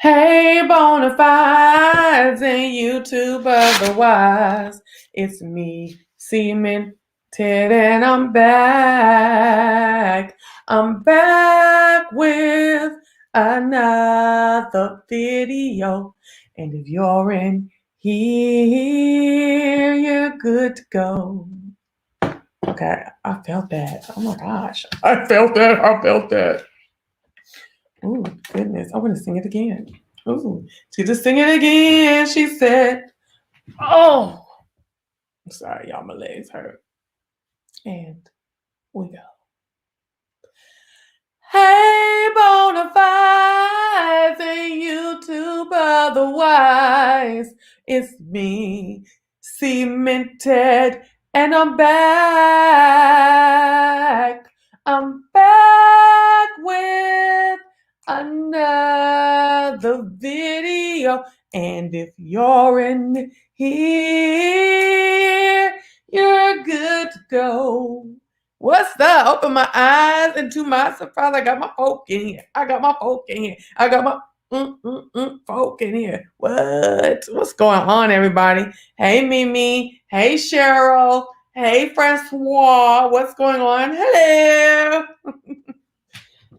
Hey, bona fides and YouTube otherwise. It's me, Cmeantit, and I'm back. I'm back with another video. And if you're in here, you're good to go. Okay, I felt that. Oh my gosh. I felt that. Oh, goodness. I want to sing it again. Oh, she just sing it again. She said, oh, I'm sorry, y'all. My legs hurt. And we go. Hey, bona fides and YouTube otherwise. It's me, Cmeantit, and I'm back. I'm back with another video. And if you're in here, you're good to go. What's up? Open my eyes, and to my surprise, I got my folk in here. I got my folk in here. What's going on, everybody? Hey, Mimi. Hey, Cheryl. Hey, Francois. What's going on? Hello.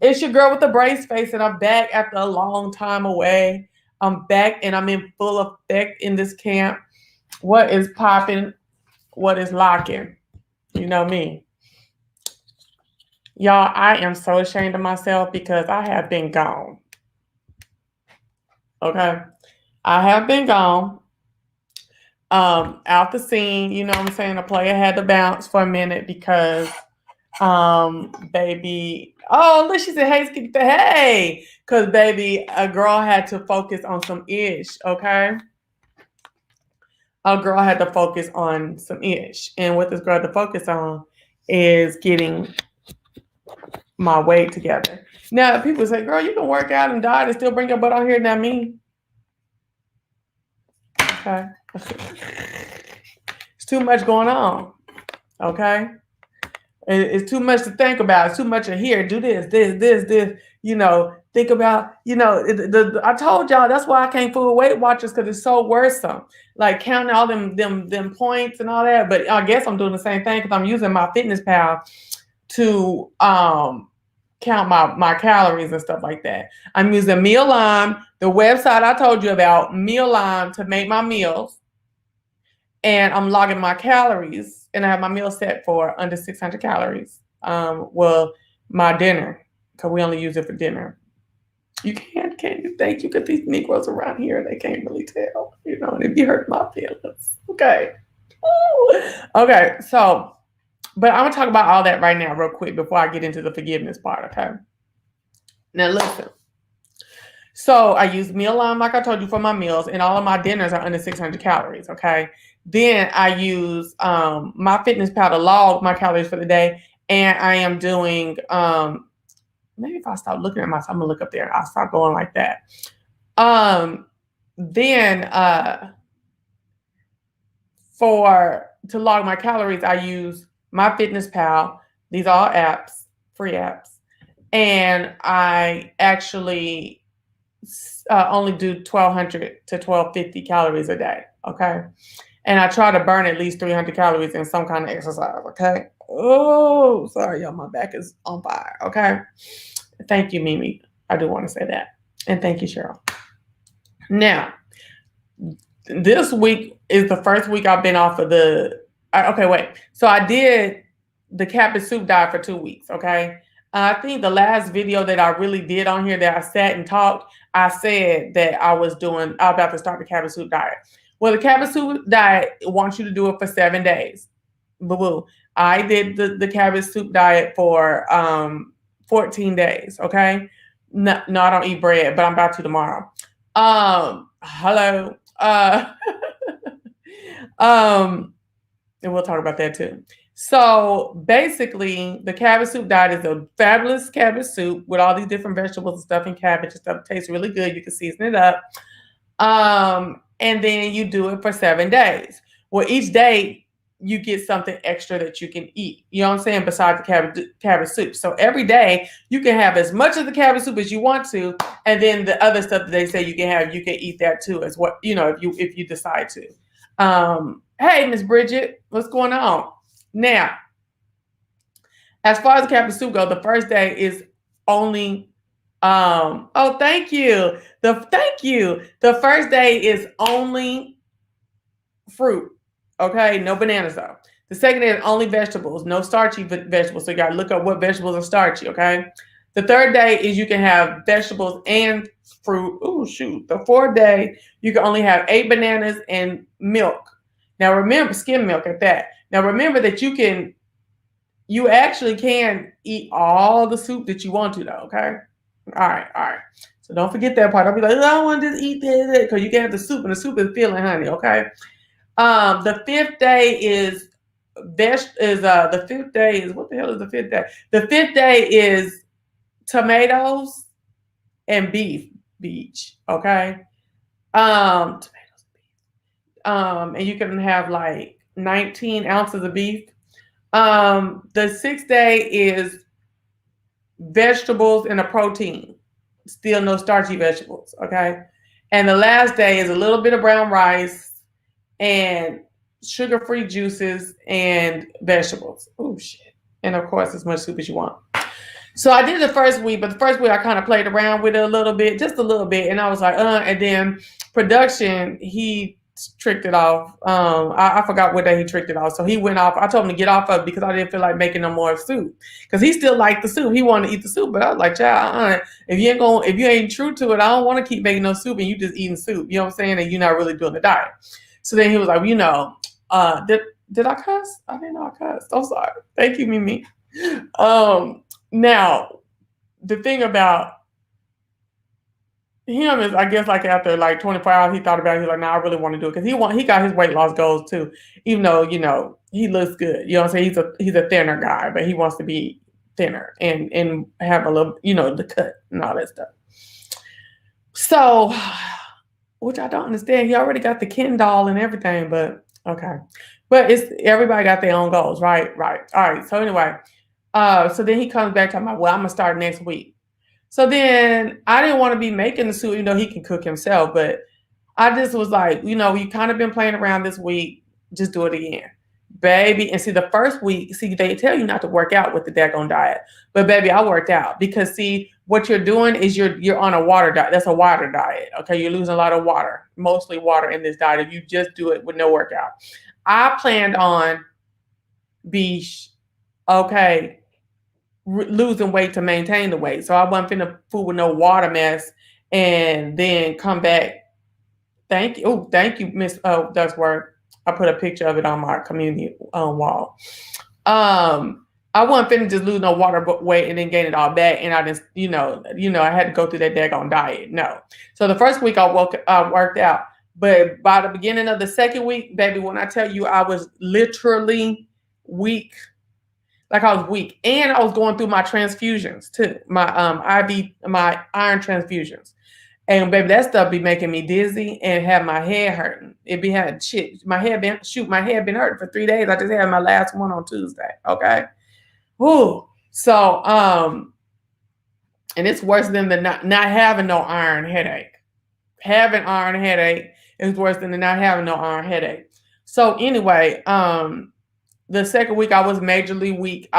It's your girl with the brace face, and I'm back after a long time away. I'm back, and I'm in full effect in this camp. What is popping? What is locking? You know me. Y'all, I am so ashamed of myself because I have been gone. Okay? I have been gone. Out the scene, you know what I'm saying? The player had to bounce for a minute because baby, oh, look, she said, hey, because baby, a girl had to focus on some ish, okay? A girl had to focus on some ish. And what this girl had to focus on is getting my weight together. Now, people say, girl, you can work out and diet and still bring your butt on here. Not me. Okay. It's too much going on. Okay. It's too much to think about. It's too much of here. Do this. You know, think about, you know, I told y'all that's why I can't fool Weight Watchers, because it's so worrisome. Like counting all them points and all that. But I guess I'm doing the same thing because I'm using my Fitness Pal to count my calories and stuff like that. I'm using Meal Lime, the website I told you about, Meal Lime, to make my meals. And I'm logging my calories, and I have my meal set for under 600 calories. Well, my dinner, because we only use it for dinner. You can't you think you get these Negroes around here, they can't really tell, you know, and it be hurting my feelings. Okay. Ooh. Okay, so, but I'm going to talk about all that right now real quick before I get into the forgiveness part, okay? Now, listen. So, I use Meal Lime, like I told you, for my meals, and all of my dinners are under 600 calories, okay? Then I use my Fitness Pal to log my calories for the day, and I am doing, maybe if I stop looking at myself, I'm going to look up there. I'll stop going like that. Then to log my calories, I use my Fitness Pal. These are all apps, free apps. And I actually only do 1,200 to 1,250 calories a day, okay? And I try to burn at least 300 calories in some kind of exercise, okay? Oh, sorry, y'all, my back is on fire, okay? Thank you, Mimi. I do want to say that. And thank you, Cheryl. Now, this week is the first week I've been off of okay, wait. So I did the Cabbage soup diet for 2 weeks, okay? I think the last video that I really did on here that I sat and talked, I said that I was about to start the Cabbage soup diet. Well, the Cabbage soup diet wants you to do it for 7 days. Boo-boo. I did the Cabbage soup diet for 14 days, okay? No, I don't eat bread, but I'm about to tomorrow. Hello. And we'll talk about that too. So basically, the cabbage soup diet is a fabulous cabbage soup with all these different vegetables and stuff and cabbage and stuff. It tastes really good. You can season it up. And then you do it for 7 days. Well, each day you get something extra that you can eat. You know what I'm saying? Besides the cabbage soup. So every day you can have as much of the cabbage soup as you want to, and then the other stuff that they say you can have, you can eat that too, as what, you know, if you decide to. Hey, Miss Bridget, what's going on? Now, as far as the cabbage soup goes, the first day is only oh, thank you. The first day is only fruit. Okay, no bananas though. The second day is only vegetables, no starchy vegetables. So you gotta look up what vegetables are starchy. Okay. The third day is you can have vegetables and fruit. Oh shoot. The fourth day you can only have 8 bananas and milk. Now remember, skim milk at that. Now remember that you actually can eat all the soup that you want to though. Okay. All right. So don't forget that part. I'll be like, oh, I want to just eat this because you can have the soup, and the soup is filling, honey. Okay. The fifth day is the fifth day is what the hell is the fifth day? The fifth day is tomatoes and beach. Okay. Tomatoes and beef. And you can have like 19 ounces of beef. The sixth day is vegetables and a protein. Still no starchy vegetables. Okay. And the last day is a little bit of brown rice and sugar-free juices and vegetables. Oh shit. And of course as much soup as you want. So I did the first week, but the first week I kind of played around with it a little bit, just a little bit. And I was like, and then production, he tricked it off. I forgot what day he tricked it off. So he went off. I told him to get off of it because I didn't feel like making no more soup. Because he still liked the soup. He wanted to eat the soup. But I was like, child, if you ain't true to it, I don't want to keep making no soup and you just eating soup. You know what I'm saying? And you're not really doing the diet. So then he was like, did I cuss? I didn't know I cussed. I'm sorry. Thank you, Mimi. Now, the thing about him is, I guess, like after like 24 hours, he thought about it. He's like, nah, I really want to do it because he got his weight loss goals too. Even though, he looks good. You know what I'm saying? He's a thinner guy, but he wants to be thinner and have a little, the cut and all that stuff. So, which I don't understand. He already got the Ken doll and everything, but okay. But everybody got their own goals, right? All right. So anyway, so then he comes back talking about, well, I'm gonna start next week. So then I didn't want to be making the soup, even though he can cook himself, but I just was like, you kind of been playing around this week, just do it again. Baby, and see the first week, they tell you not to work out with the daggone diet. But baby, I worked out because see, what you're doing is you're on a water diet. That's a water diet. Okay, you're losing a lot of water, mostly water in this diet if you just do it with no workout. I planned on losing weight to maintain the weight. So I wasn't finna fool with no water mess and then come back. Thank you, Miss Ducksworth. I put a picture of it on my community wall. I wasn't finna just lose no water weight and then gain it all back. And I just, I had to go through that daggone diet. No. So the first week I worked out. But by the beginning of the second week, baby, when I tell you I was literally weak, like I was weak. And I was going through my transfusions too. My iron transfusions. And baby, that stuff be making me dizzy and have my head hurting. My head been hurting for 3 days. I just had my last one on Tuesday. Okay. Whew. So, and it's worse than the not having no iron headache. Having iron headache is worse than the not having no iron headache. So anyway, the second week I was majorly weak.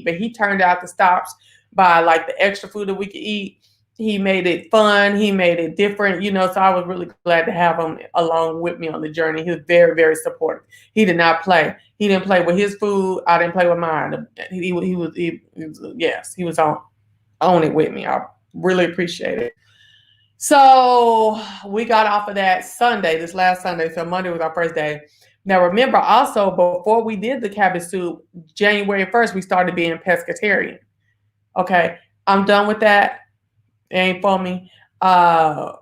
But he turned out the stops by like the extra food that we could eat. He made it fun. He made it different, so I was really glad to have him along with me on the journey. He was very, very supportive. He did not play. He didn't play with his food. I didn't play with mine. He was on it with me. I really appreciate it. So we got off of that Sunday, this last Sunday. So Monday was our first day. Now remember also, before we did the cabbage soup, January 1st, we started being pescetarian. Okay, I'm done with that. It ain't for me. Ain't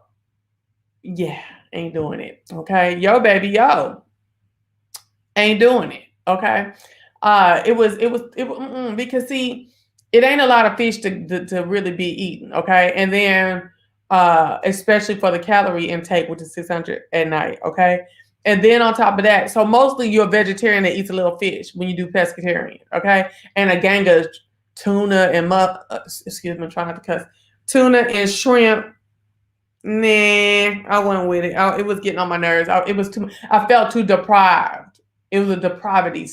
doing it. Okay. Yo, baby, ain't doing it. Okay. It was because see, it ain't a lot of fish to really be eaten. Okay. And then, especially for the calorie intake, which is 600 at night. Okay. And then on top of that, so mostly you're a vegetarian that eats a little fish when you do pescatarian, okay? And a gang of tuna and excuse me, I'm trying not to cuss. Tuna and shrimp. Nah, I went with it. It was getting on my nerves. It was too. I felt too deprived. It was a depravity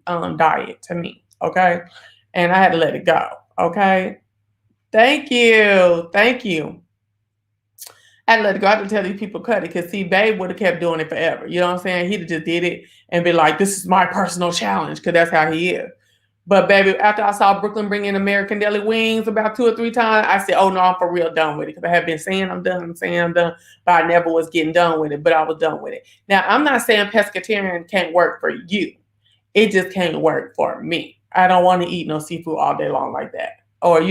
diet to me. Okay, and I had to let it go. Okay, thank you. I had to let it go. I had to tell these people cut it because see, Babe would have kept doing it forever. You know what I'm saying? He'd have just did it and be like, "This is my personal challenge," because that's how he is. But baby, after I saw Brooklyn bring in American Deli wings about 2 or 3 times, I said, "Oh no, I'm for real done with it." Because I have been saying I'm done, but I never was getting done with it. But I was done with it. Now I'm not saying pescatarian can't work for you. It just can't work for me. I don't want to eat no seafood all day long like that, or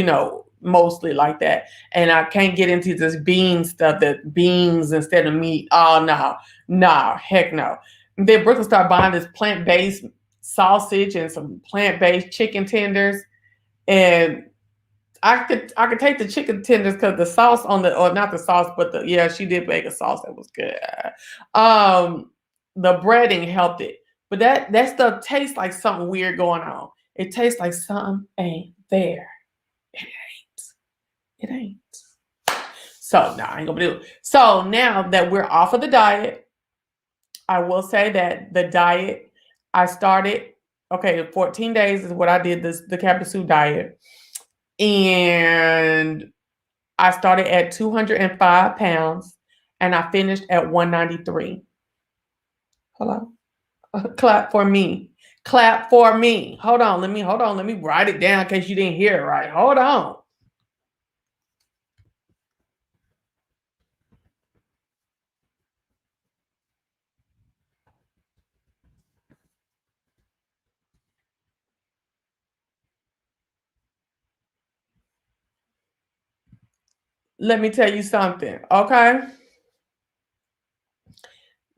mostly like that. And I can't get into this bean stuff, that beans instead of meat. Oh no, heck no. And then Brooklyn started buying this plant-based sausage and some plant-based chicken tenders, and I could take the chicken tenders because the sauce on or not the sauce, but she did make a sauce that was good. The breading helped it, but that stuff tastes like something weird going on. It tastes like something ain't there. It ain't. So no, I ain't gonna do it. So now that we're off of the diet, I will say that the diet I started, 14 days is what I did, the Cabbage diet. And I started at 205 pounds and I finished at 193. Hello? Clap for me. Clap for me. Hold on. Let me write it down in case you didn't hear it right. Hold on. Let me tell you something, okay?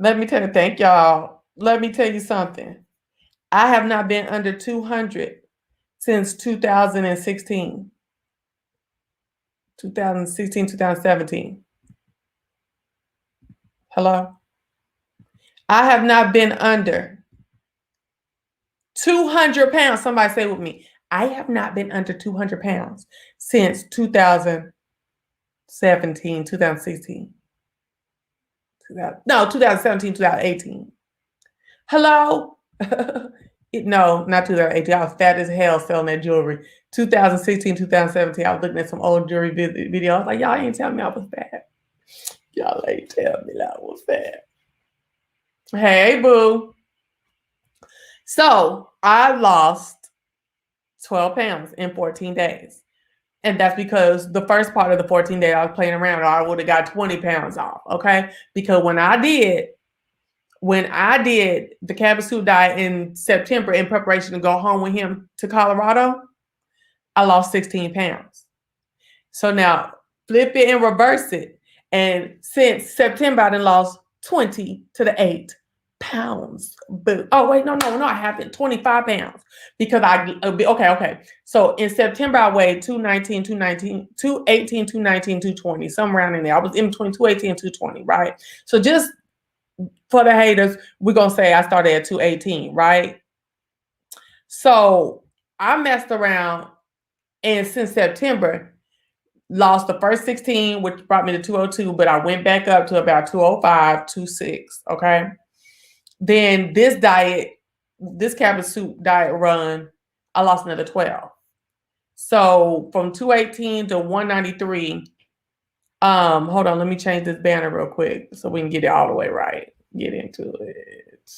Thank y'all. Let me tell you something. I have not been under 200 since 2016. 2017. Hello? I have not been under 200 pounds. Somebody say with me. I have not been under 200 pounds since 2017, 2016. 2017, 2018. Hello? No, not 2018. I was fat as hell selling that jewelry. 2016, 2017, I was looking at some old jewelry video. I was like, y'all ain't tell me I was fat. Y'all ain't tell me that I was fat. Hey, boo. So I lost 12 pounds in 14 days. And that's because the first part of the 14 days I was playing around, or I would have got 20 pounds off, okay? Because when I did the Cabbage diet in September in preparation to go home with him to Colorado, I lost 16 pounds. So now flip it and reverse it. And since September, I done lost 20 to the 8 pounds. But oh wait, no, I haven't. 25 pounds because okay. So in September, I weighed 219, 218, 219, 220, somewhere around in there. I was in between 218 and 220, right? So just for the haters, we're gonna say I started at 218, right? So I messed around, and since September, lost the first 16, which brought me to 202, but I went back up to about 205, 26, okay? Then this Cabbage diet run, I lost another 12. So from 218 to 193, hold on, let me change this banner real quick so we can get it all the way right. Get into it.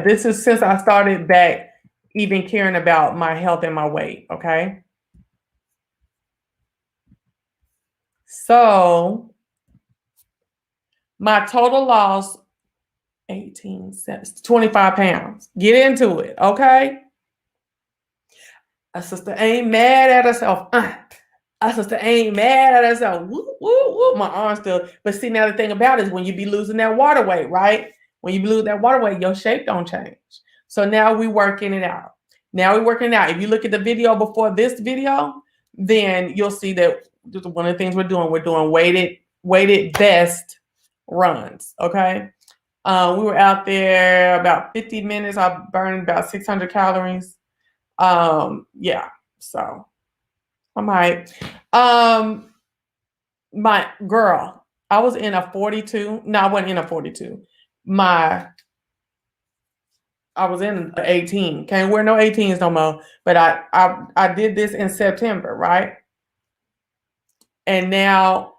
This is since I started back even caring about my health and my weight, okay? So my total loss, 25 pounds. Get into it, okay? A sister ain't mad at herself. A sister ain't mad at herself. Woo, woo, woo. My arm still. But see, now the thing about it is when you be losing that water weight, right? When you lose that water weight, your shape don't change. So now we working it out. If you look at the video before this video, then you'll see that one of the things we're doing weighted vest runs. Okay. We were out there about 50 minutes. I burned about 600 calories. Yeah. So I might. My girl, I was in a 42. No, I wasn't in a 42. I was in 18. Can't wear no 18s no more. But I did this in September, right? And now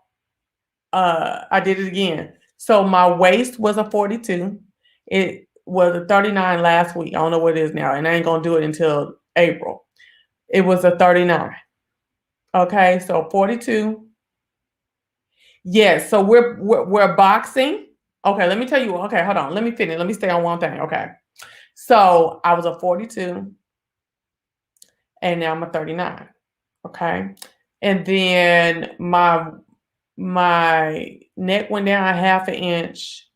I did it again. So my waist was a 42. It was a 39 last week. I don't know what it is now, and I ain't gonna do it until April. It was a 39. Okay, so 42. Yes, so we're boxing. Okay, let me tell you. Okay, hold on. Let me finish. Let me stay on one thing. Okay. So I was a 42 and now I'm a 39. Okay. And then my neck went down a half an inch.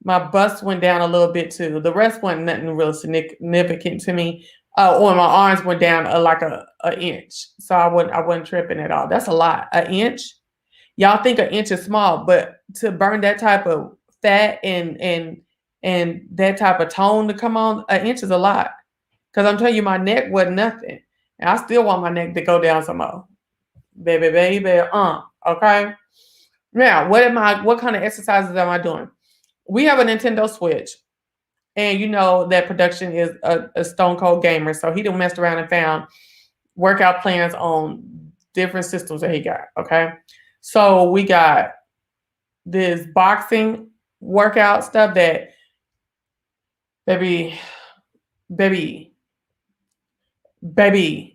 My bust went down a little bit too. The rest wasn't nothing real significant to me. Or my arms went down like a inch. So I wasn't tripping at all. That's a lot. An inch. Y'all think an inch is small, but to burn that type of fat and that type of tone to come on, an inch is a lot. Because I'm telling you, my neck wasn't nothing. And I still want my neck to go down some more. Baby. Okay. Now, what kind of exercises am I doing? We have a Nintendo Switch. And you know that production is a stone cold gamer. So he done messed around and found workout plans on different systems that he got. Okay. So we got this boxing workout stuff that baby,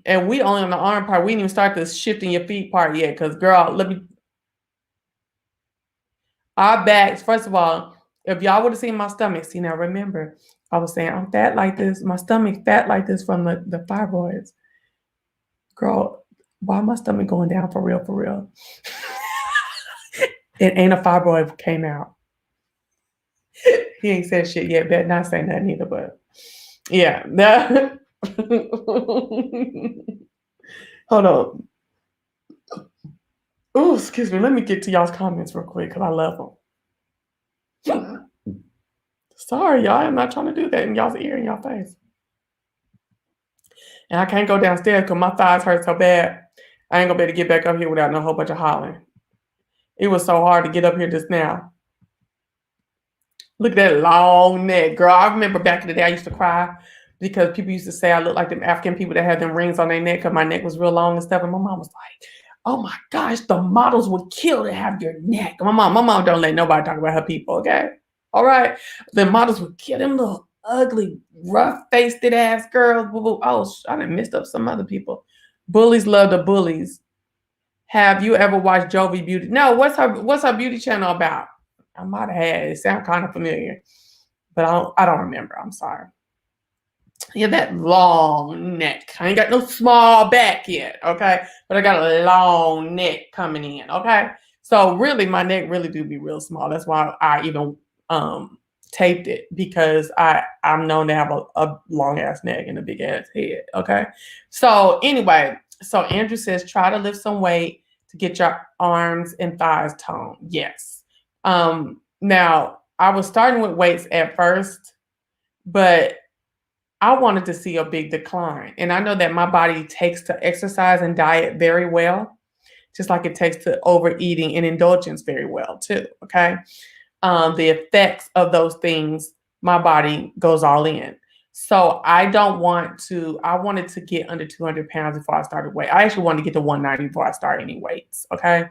and we only on the arm part. We didn't even start the shifting your feet part yet. Because girl, our backs, first of all, if y'all would have seen my stomach, see now remember, I was saying I'm fat like this. My stomach fat like this from the fibroids. Girl, why my stomach going down for real, for real? It ain't a fibroid came out. He ain't said shit yet. Better not say nothing either, but yeah. Hold on. Oh, excuse me. Let me get to y'all's comments real quick because I love them. Sorry, y'all. I'm not trying to do that in y'all's ear and y'all face. And I can't go downstairs because my thighs hurt so bad. I ain't gonna be able to get back up here without no whole bunch of hollering. It was so hard to get up here just now. Look at that long neck, girl. I remember back in the day I used to cry because people used to say I looked like them African people that had them rings on their neck because my neck was real long and stuff. And my mom was like, oh my gosh, the models would kill to have your neck. My mom don't let nobody talk about her people, okay? All right. The models would kill them little ugly, rough-faced ass girls. Oh, I done messed up some other people. Bullies love the bullies. Have you ever watched Jovi Beauty? No, what's her beauty channel about? I might have had it. It sounds kind of familiar, but I don't remember. I'm sorry. Yeah, that long neck. I ain't got no small back yet, okay? But I got a long neck coming in, okay? So really, my neck really do be real small. That's why I even taped it, because I'm known to have a long ass neck and a big ass head, okay? So anyway, so Andrew says try to lift some weight to get your arms and thighs toned. Yes. Now I was starting with weights at first, but I wanted to see a big decline. And I know that my body takes to exercise and diet very well, just like it takes to overeating and indulgence very well too, okay? The effects of those things, my body goes all in. So I wanted to get under 200 pounds before I started weight. I actually wanted to get to 190 before I start any weights, okay?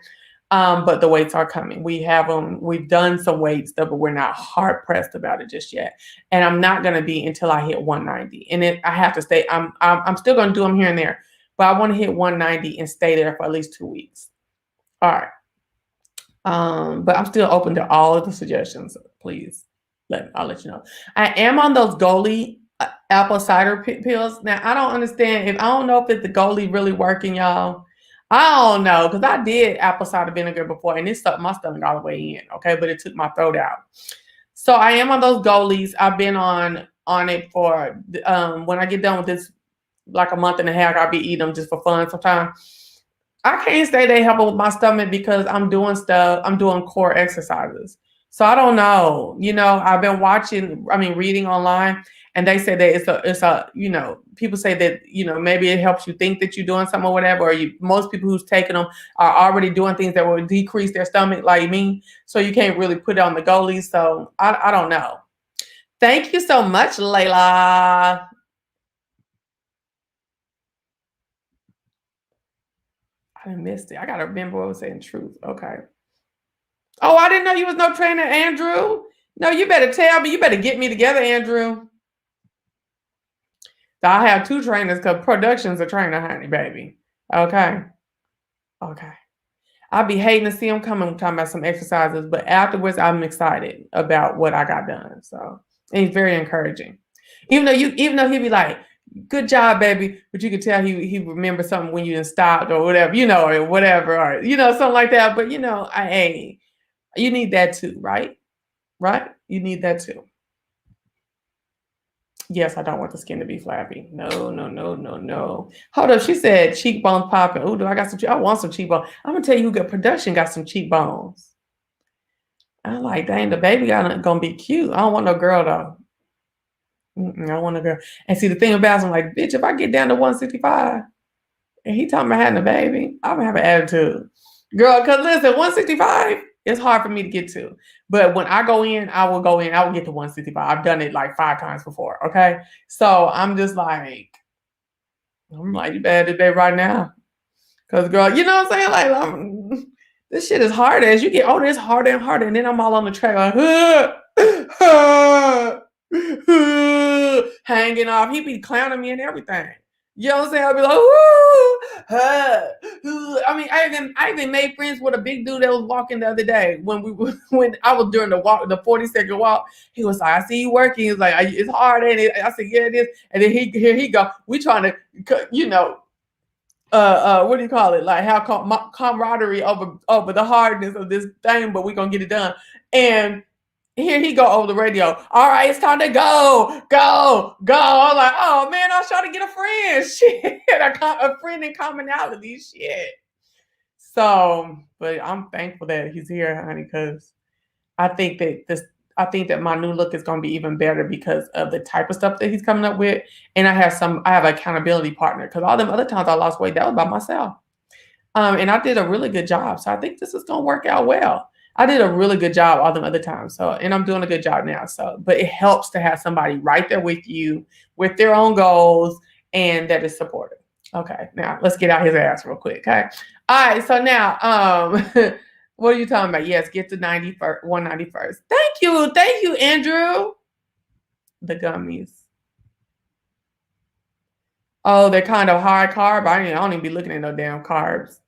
But the weights are coming. We've done some weight stuff, but we're not hard pressed about it just yet. And I'm not going to be until I hit 190. And I have to stay. I'm still going to do them here and there, but I want to hit 190 and stay there for at least 2 weeks. All right. But I'm still open to all of the suggestions. Please, I'll let you know. I am on those Goli apple cider pills. Now I don't understand I don't know if the Goli really working, y'all. I don't know, because I did apple cider vinegar before and it stuck my stomach all the way in, okay? But it took my throat out. So I am on those Golis. I've been on it for, when I get done with this, like a month and a half, I'll be eating them just for fun sometimes. I can't say they help with my stomach because I'm doing stuff. I'm doing core exercises. So I don't know. I've been reading online, and they say that people say that, maybe it helps you think that you're doing something or whatever, or most people who's taking them are already doing things that will decrease their stomach like me. So you can't really put it on the goalies. So I don't know. Thank you so much, Layla. I missed it. I gotta remember what I was saying. Truth. Okay. Oh, I didn't know you was no trainer, Andrew. No, you better tell me. You better get me together, Andrew. I have 2 trainers because production's a trainer, honey, baby. Okay. Okay. I'll be hating to see him coming talking about some exercises, but afterwards I'm excited about what I got done. So it's very encouraging. Even though he'd be like, good job, baby, but you could tell he remembers something when you didn't stop or whatever, or whatever, or something like that. But you need that too, right? Right? You need that too. Yes, I don't want the skin to be flappy. No, no, no, no, no. Hold up. She said cheekbones popping. Oh, I want some cheekbones. I'm gonna tell you who got production got some cheekbones. I'm like, dang, the baby gonna be cute. I don't want no girl though. I don't want a girl. And see, the thing about it, I'm like, bitch, if I get down to 165 and he talking about having a baby, I'm gonna have an attitude. Girl, because listen, 165, it's hard for me to get to. But when I go in, I will go in. I will get to 165. I've done it like 5 times before. Okay. So I'm just like, you better do that right now. Because, girl, you know what I'm saying? Like, this shit is hard as you get older. It's harder and harder. And then I'm all on the track, like, hanging off. He be clowning me and everything. You know what I'm saying? I'll be like, I even made friends with a big dude that was walking the other day when I was during the 40-second walk. He was like, I see you working. He's like, it's hard, ain't it? I said, yeah, it is. And then here he go. We trying to, what do you call it? Like have camaraderie over the hardness of this thing, but we're gonna get it done. And here he go over the radio. All right, it's time to go. I'm like, oh man, I was trying to get a friend. Shit, a friend in commonality. Shit. So, but I'm thankful that he's here, honey, because I think that my new look is going to be even better because of the type of stuff that he's coming up with. And I have an accountability partner because all them other times I lost weight, that was by myself. And I did a really good job. So I think this is going to work out well. I did a really good job all them other times. So, and I'm doing a good job now. So, but it helps to have somebody right there with you with their own goals and that is supportive. Okay. Now let's get out his ass real quick. Okay. All right. So now, what are you talking about? Yes, get to 191st. Thank you, Andrew. The gummies. Oh, they're kind of high carb. I don't even be looking at no damn carbs.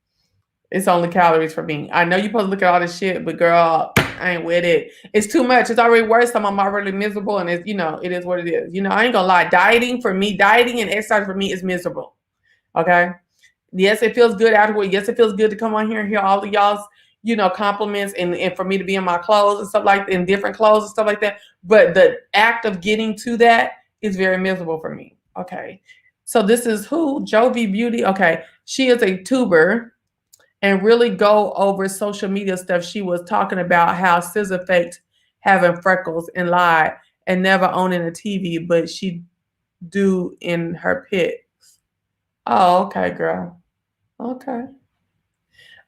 It's only calories for me. I know you're supposed to look at all this shit, but girl, I ain't with it. It's too much. It's already worse. I'm already miserable, and it's it is what it is. I ain't gonna lie. Dieting and exercise for me is miserable. Okay. Yes, it feels good afterward. Yes, it feels good to come on here and hear all of y'all's compliments and for me to be in my clothes and stuff like that, in different clothes and stuff like that. But the act of getting to that is very miserable for me. Okay. So this is who? Jovi Beauty. Okay. She is a tuber and really go over social media stuff. She was talking about how SZA faked having freckles and lied and never owning a TV, but she do in her pics. Oh, okay, girl. Okay.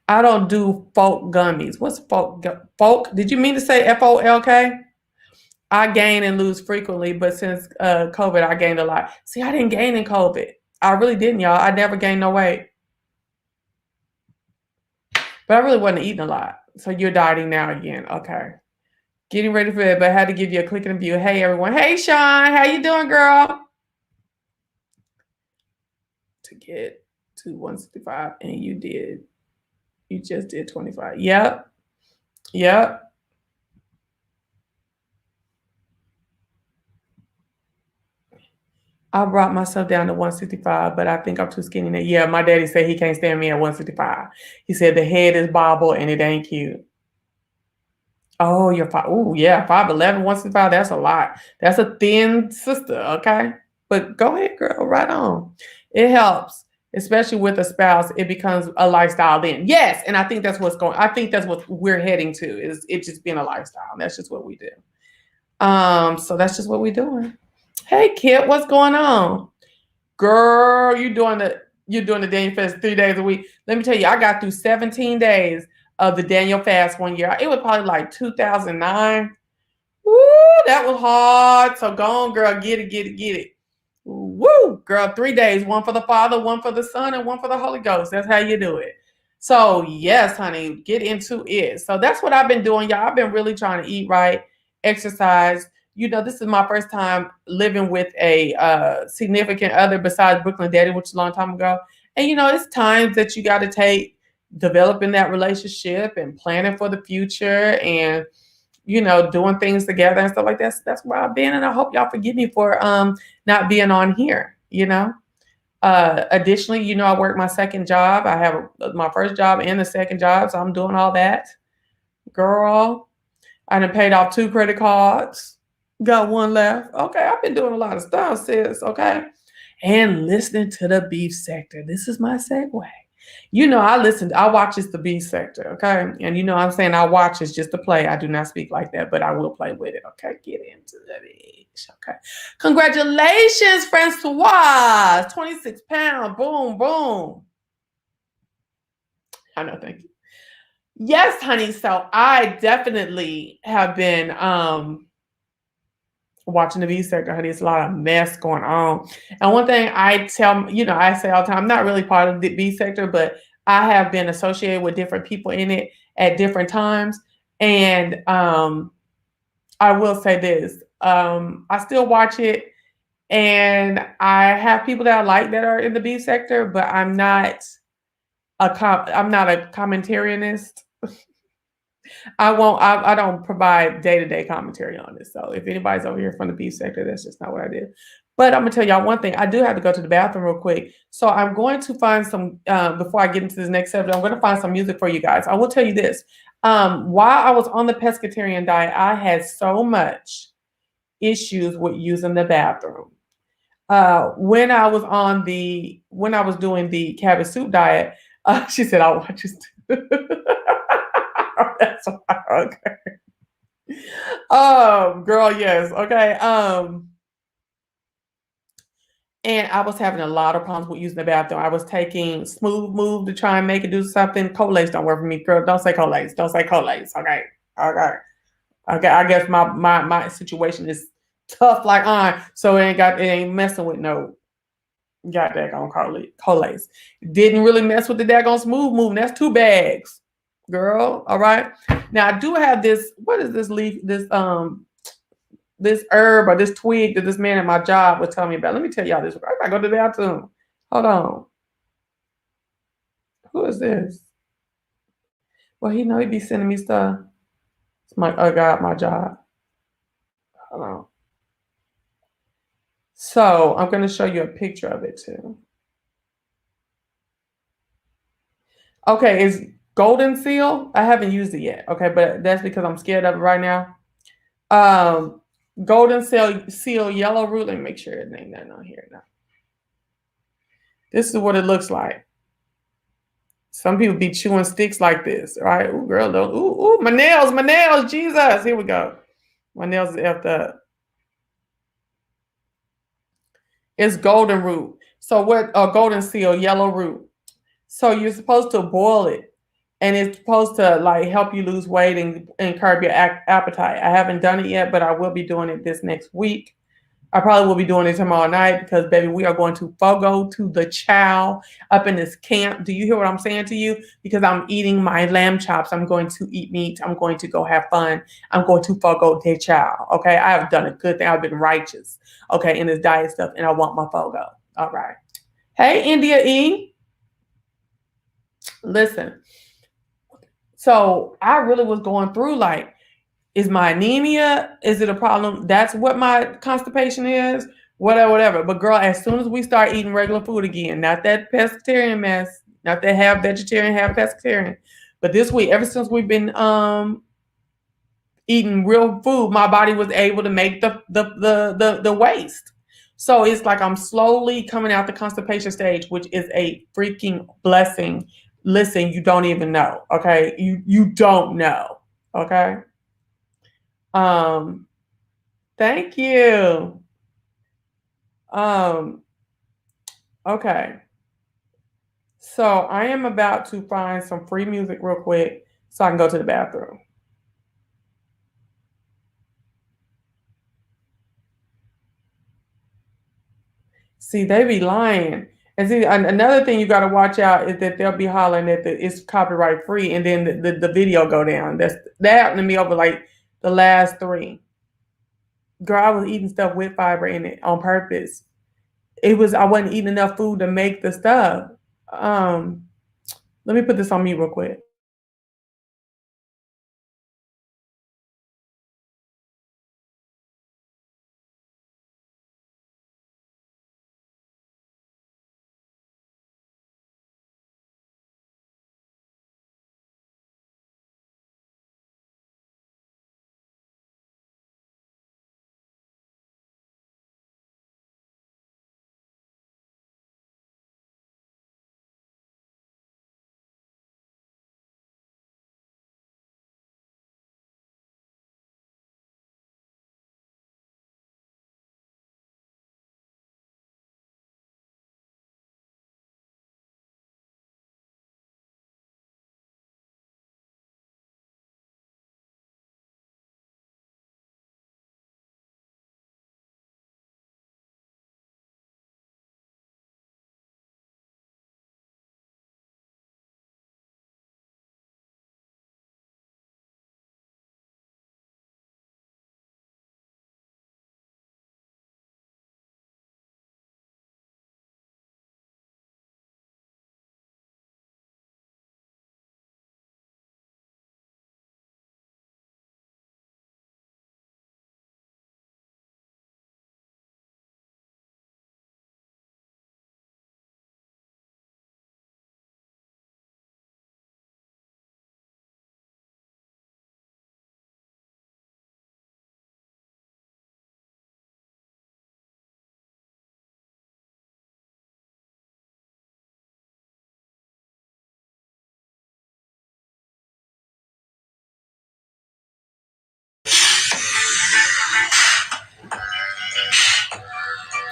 I don't do folk gummies. What's folk? Folk? Did you mean to say FOLK? I gain and lose frequently, but since COVID, I gained a lot. See, I didn't gain in COVID. I really didn't, y'all. I never gained no weight. But I really wasn't eating a lot. So you're dieting now again. Okay. Getting ready for it, but I had to give you a click and view. Hey, everyone. Hey, Sean. How you doing, girl? To get to 165, and you just did 25. Yep. I brought myself down to 165, but I think I'm too skinny now. Yeah, my daddy said he can't stand me at 165. He said the head is bobble and it ain't cute. Oh, you're 5. Oh, yeah, 5'11", 165. That's a lot. That's a thin sister, okay? But go ahead, girl. Right on. It helps. especially with a spouse, it becomes a lifestyle then. Yes, and I think that's I think that's what we're heading to, is it just being a lifestyle. That's just what we do. So that's just what we're doing. Hey Kit, what's going on? Girl, you're doing the Daniel fast 3 days a week. Let me tell you, I got through 17 days of the Daniel fast one year. It was probably like 2009. Woo, that was hard. So go on, girl, get it. Woo, girl, 3 days, one for the Father, one for the Son, and one for the Holy Ghost. That's how you do it. So yes, honey, get into it. So that's what I've been doing, y'all. I've been really trying to eat right, exercise. This is my first time living with a significant other besides Brooklyn Daddy, which is a long time ago. And it's times that you got to take developing that relationship and planning for the future and doing things together and stuff like that. So that's where I've been, and I hope y'all forgive me for not being on here. Additionally, I work my second job. I have my first job and the second job, so I'm doing all that. Girl, I done paid off 2 credit cards. Got 1 left. Okay, I've been doing a lot of stuff, sis. Okay, and listening to the beef sector. This is my segue. I watch the beef sector, okay? And I'm saying I watch is just to play. I do not speak like that, but I will play with it, okay? Get into the beach, okay? Congratulations, Francois. 26 pounds. Boom, boom. I know, thank you. Yes, honey. So I definitely have been watching the beef sector, honey. It's a lot of mess going on. And one thing I say all the time, I'm not really part of the beef sector, but I have been associated with different people in it at different times. And I will say this, I still watch it, and I have people that I like that are in the beef sector, but I'm not a commentarianist. I don't provide day-to-day commentary on this. So if anybody's over here from the beef sector, that's just not what I do. But I'm gonna tell y'all one thing. I do have to go to the bathroom real quick. So I'm going to find some before I get into this next subject, I'm going to find some music for you guys. I will tell you this. While I was on the pescatarian diet, I had so much issues with using the bathroom. When I was doing the cabbage soup diet, she said, "I'll watch this too." That's why, okay. Girl, yes, okay. And I was having a lot of problems with using the bathroom. I was taking Smooth Move to try and make it do something. Colace don't work for me, girl. Don't say Colace. Don't say Colace. Okay. I guess my situation is tough like iron, so it ain't messing with no daggone Colace. Didn't really mess with the daggone Smooth Move. That's 2 bags. Girl, all right. Now I do have this. What is this leaf? This herb or this twig that this man at my job was telling me about. Let me tell y'all this. I gotta go to the bathroom. Hold on. Who is this? Well, he be sending me stuff. It's my guy at my job. Hold on. So I'm gonna show you a picture of it too. Okay, it's Golden Seal. I haven't used it yet. Okay, but that's because I'm scared of it right now. Golden Seal Yellow Root. Let me make sure it ain't nothing on here now. This is what it looks like. Some people be chewing sticks like this, right? Ooh, girl, don't. Ooh, my nails, Jesus. Here we go. My nails is effed up. It's golden root. So what? Golden Seal Yellow Root. So you're supposed to boil it, and it's supposed to like help you lose weight and curb your appetite. I haven't done it yet, but I will be doing it this next week. I probably will be doing it tomorrow night because, baby, we are going to Fogo to the chow up in this camp. Do you hear what I'm saying to you? Because I'm eating my lamb chops. I'm going to eat meat. I'm going to go have fun. I'm going to Fogo de chow. Okay, I have done a good thing. I've been righteous. Okay, in this diet stuff, and I want my Fogo. All right. Hey, India E. Listen. So I really was going through like, is my anemia? Is it a problem? That's what my constipation is. Whatever. But girl, as soon as we start eating regular food again, not that pescatarian mess, not that half vegetarian, half pescatarian, but this week, ever since we've been eating real food, my body was able to make the waste. So it's like I'm slowly coming out the constipation stage, which is a freaking blessing. Listen, you don't even know, okay? You don't know, okay? Thank you. Okay. So I am about to find some free music real quick so I can go to the bathroom. See, they be lying. And see, another thing you got to watch out is that they'll be hollering that it's copyright free, and then the video go down. That happened to me over like the last 3. Girl, I was eating stuff with fiber in it on purpose. I wasn't eating enough food to make the stuff. Um, Let me put this on mute real quick.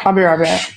I'll be right back.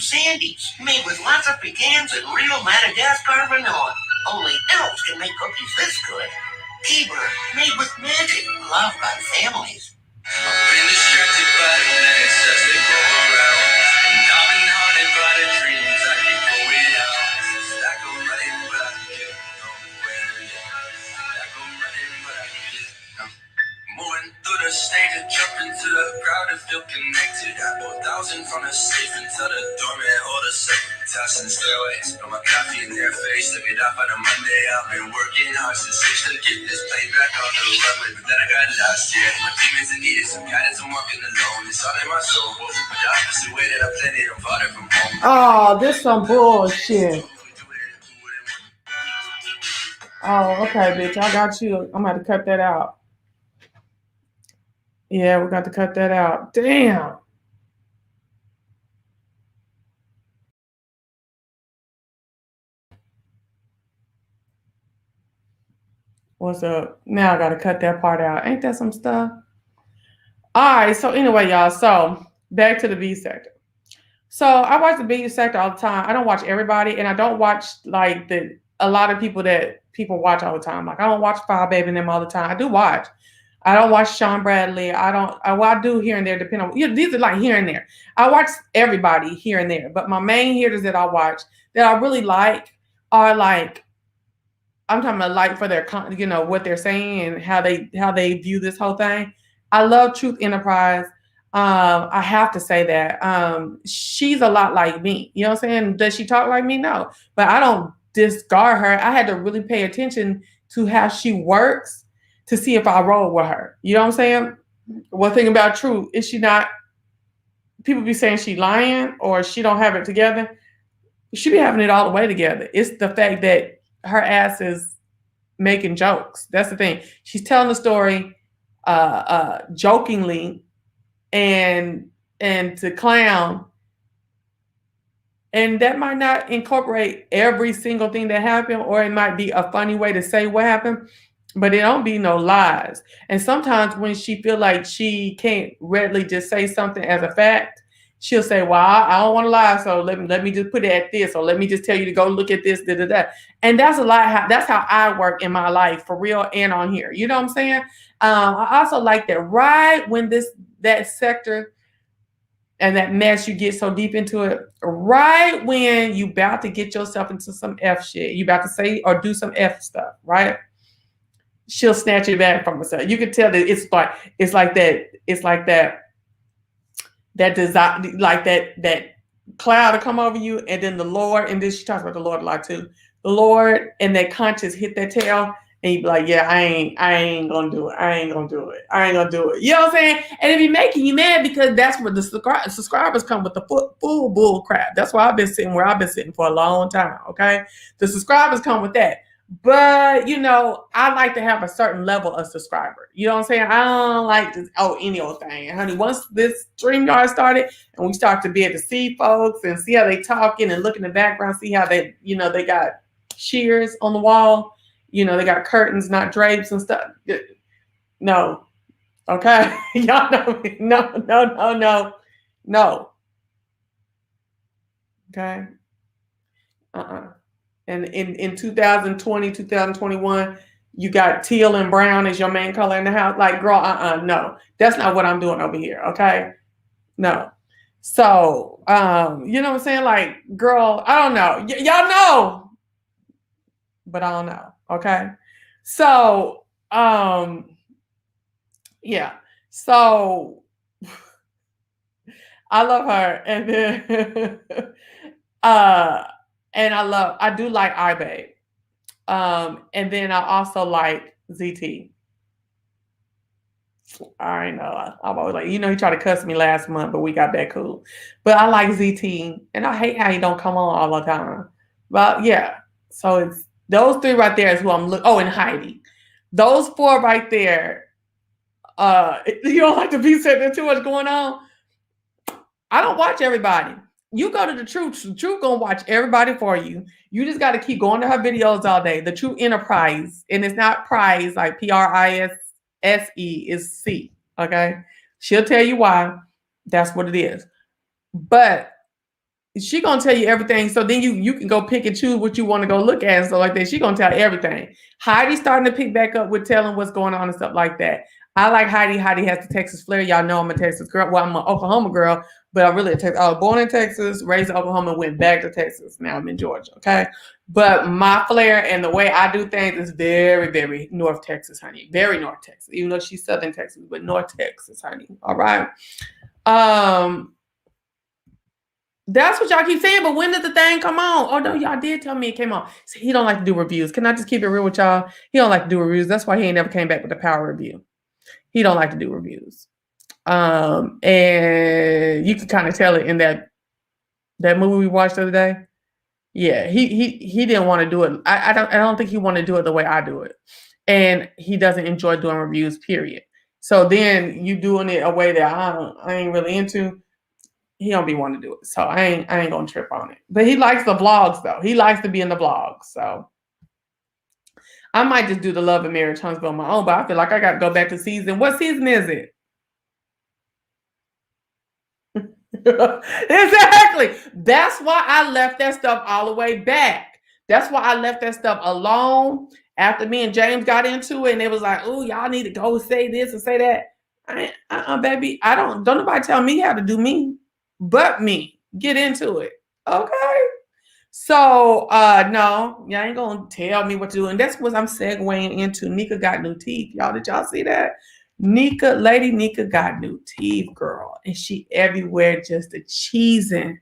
Sandies, made with lots of pecans and real Madagascar vanilla. Only elves can make cookies this good. Keeper, made with magic, loved by families. I've been distracted by the nights as they go around, and I've been haunted by the dreams I keep going out. I go running, but I get nowhere yet. I go running, but I get moving through the stage and jumping to the crowd and feel connected. I know 1,000 from the safe until the doorman hold a second. tossing steroids. Put my coffee in their face, took it off on a Monday. I've been working hard since 6 to get this plane back on the runway, but then I got lost, yeah. My demons and needed some guidance, I'm walking alone. It's all in my soul, but the opposite way that I planned it, I'm farther from home. Oh, this some bullshit. Oh, okay, bitch. I got you. I'm going to cut that out. Yeah, we got to cut that out. Damn. What's up? Now I got to cut that part out. Ain't that some stuff? All right. So anyway, y'all. So back to the B sector. So I watch the B sector all the time. I don't watch everybody, and I don't watch like a lot of people that people watch all the time. Like I don't watch Five Baby and them all the time. I do watch. I don't watch Sean Bradley. I do here and there, depending on, these are like here and there. I watch everybody here and there, but my main hitters that I watch that I really like are like, I'm talking about like for their, what they're saying and how they view this whole thing. I love Truth Enterprise. I have to say that she's a lot like me. You know what I'm saying? Does she talk like me? No, but I don't discard her. I had to really pay attention to how she works to see if I roll with her. You know what I'm saying? One thing about Truth is she not, people be saying she lying or she don't have it together. She be having it all the way together. It's the fact that her ass is making jokes. That's the thing. She's telling the story jokingly and to clown. And that might not incorporate every single thing that happened, or it might be a funny way to say what happened, but it don't be no lies. And sometimes when she feel like she can't readily just say something as a fact, she'll say, well, I don't want to lie, so let me just put it at this, or let me just tell you to go look at this, And that's a lot. That's how I work in my life, for real, and on here. You know what I'm saying? I also like that right when that sector and that mess, you get so deep into it, right when you about to get yourself into some F shit, you about to say or do some F stuff, right? She'll snatch it back from herself. You can tell that it's like that desire, like that cloud to come over you, and then the Lord, and then she talks about the Lord a lot too. The Lord and that conscience hit that tail, and you be like, yeah, I ain't gonna do it. I ain't gonna do it. You know what I'm saying? And it be making you mad because that's where the subscribers come with the full bull crap. That's why I've been sitting where I've been sitting for a long time. Okay, the subscribers come with that. But I like to have a certain level of subscriber. You know what I'm saying? I don't like this any old thing. Honey, once this StreamYard started and we start to be able to see folks and see how they talking and look in the background, see how they got shears on the wall. They got curtains, not drapes and stuff. No. Okay. Y'all know me. No. Okay. And in 2020, 2021, you got teal and brown as your main color in the house. Like, girl, no. That's not what I'm doing over here, okay? No. So, you know what I'm saying? Like, girl, I don't know. Y'all know. But I don't know, okay? So, yeah. So, I love her. And then, and I do like iBabe. And then I also like ZT. I know. I'm always like, he tried to cuss me last month, but we got back cool. But I like ZT, and I hate how he don't come on all the time. But yeah, so it's those three right there is who I'm looking. Oh, and Heidi. Those four right there. You don't like to be saying there's too much going on. I don't watch everybody. You go to the Truth. The Truth gonna watch everybody for you. You just got to keep going to her videos all day. The Truth Enterprise, and it's not prize like PRISE, is C. Okay, she'll tell you why. That's what it is. But she gonna tell you everything. So then you can go pick and choose what you want to go look at and stuff like that. She gonna tell everything. Heidi's starting to pick back up with telling what's going on and stuff like that. I like Heidi. Heidi has the Texas flair. Y'all know I'm a Texas girl. Well, I'm an Oklahoma girl, but I was born in Texas, raised in Oklahoma, went back to Texas. Now I'm in Georgia, okay? But my flair and the way I do things is very, very North Texas, honey. Very North Texas, even though she's Southern Texas, but North Texas, honey. All right. That's what y'all keep saying, but when did the thing come on? Oh no, y'all did tell me it came on. See, he don't like to do reviews. Can I just keep it real with y'all? He don't like to do reviews. That's why he ain't never came back with the power review. He don't like to do reviews. And you can kind of tell it in that movie we watched the other day. Yeah, he didn't want to do it. I don't think he wanted to do it the way I do it. And he doesn't enjoy doing reviews, period. So then you doing it a way that I ain't really into. He don't be wanting to do it. So I ain't gonna trip on it. But he likes the vlogs though. He likes to be in the vlogs. So I might just do the Love and Marriage Huntsville on my own, but I feel like I gotta go back to season. What season is it? Exactly. That's why I left that stuff all the way back. That's why I left that stuff alone after me and James got into it, and it was like, oh, y'all need to go say this and say that. Baby, don't nobody tell me how to do me, but me. Get into it. Okay. So no, y'all ain't gonna tell me what to do. And that's what I'm segueing into. Nika got new teeth. Y'all, did y'all see that? Lady Nika got new teeth, girl. And she everywhere just a cheesing.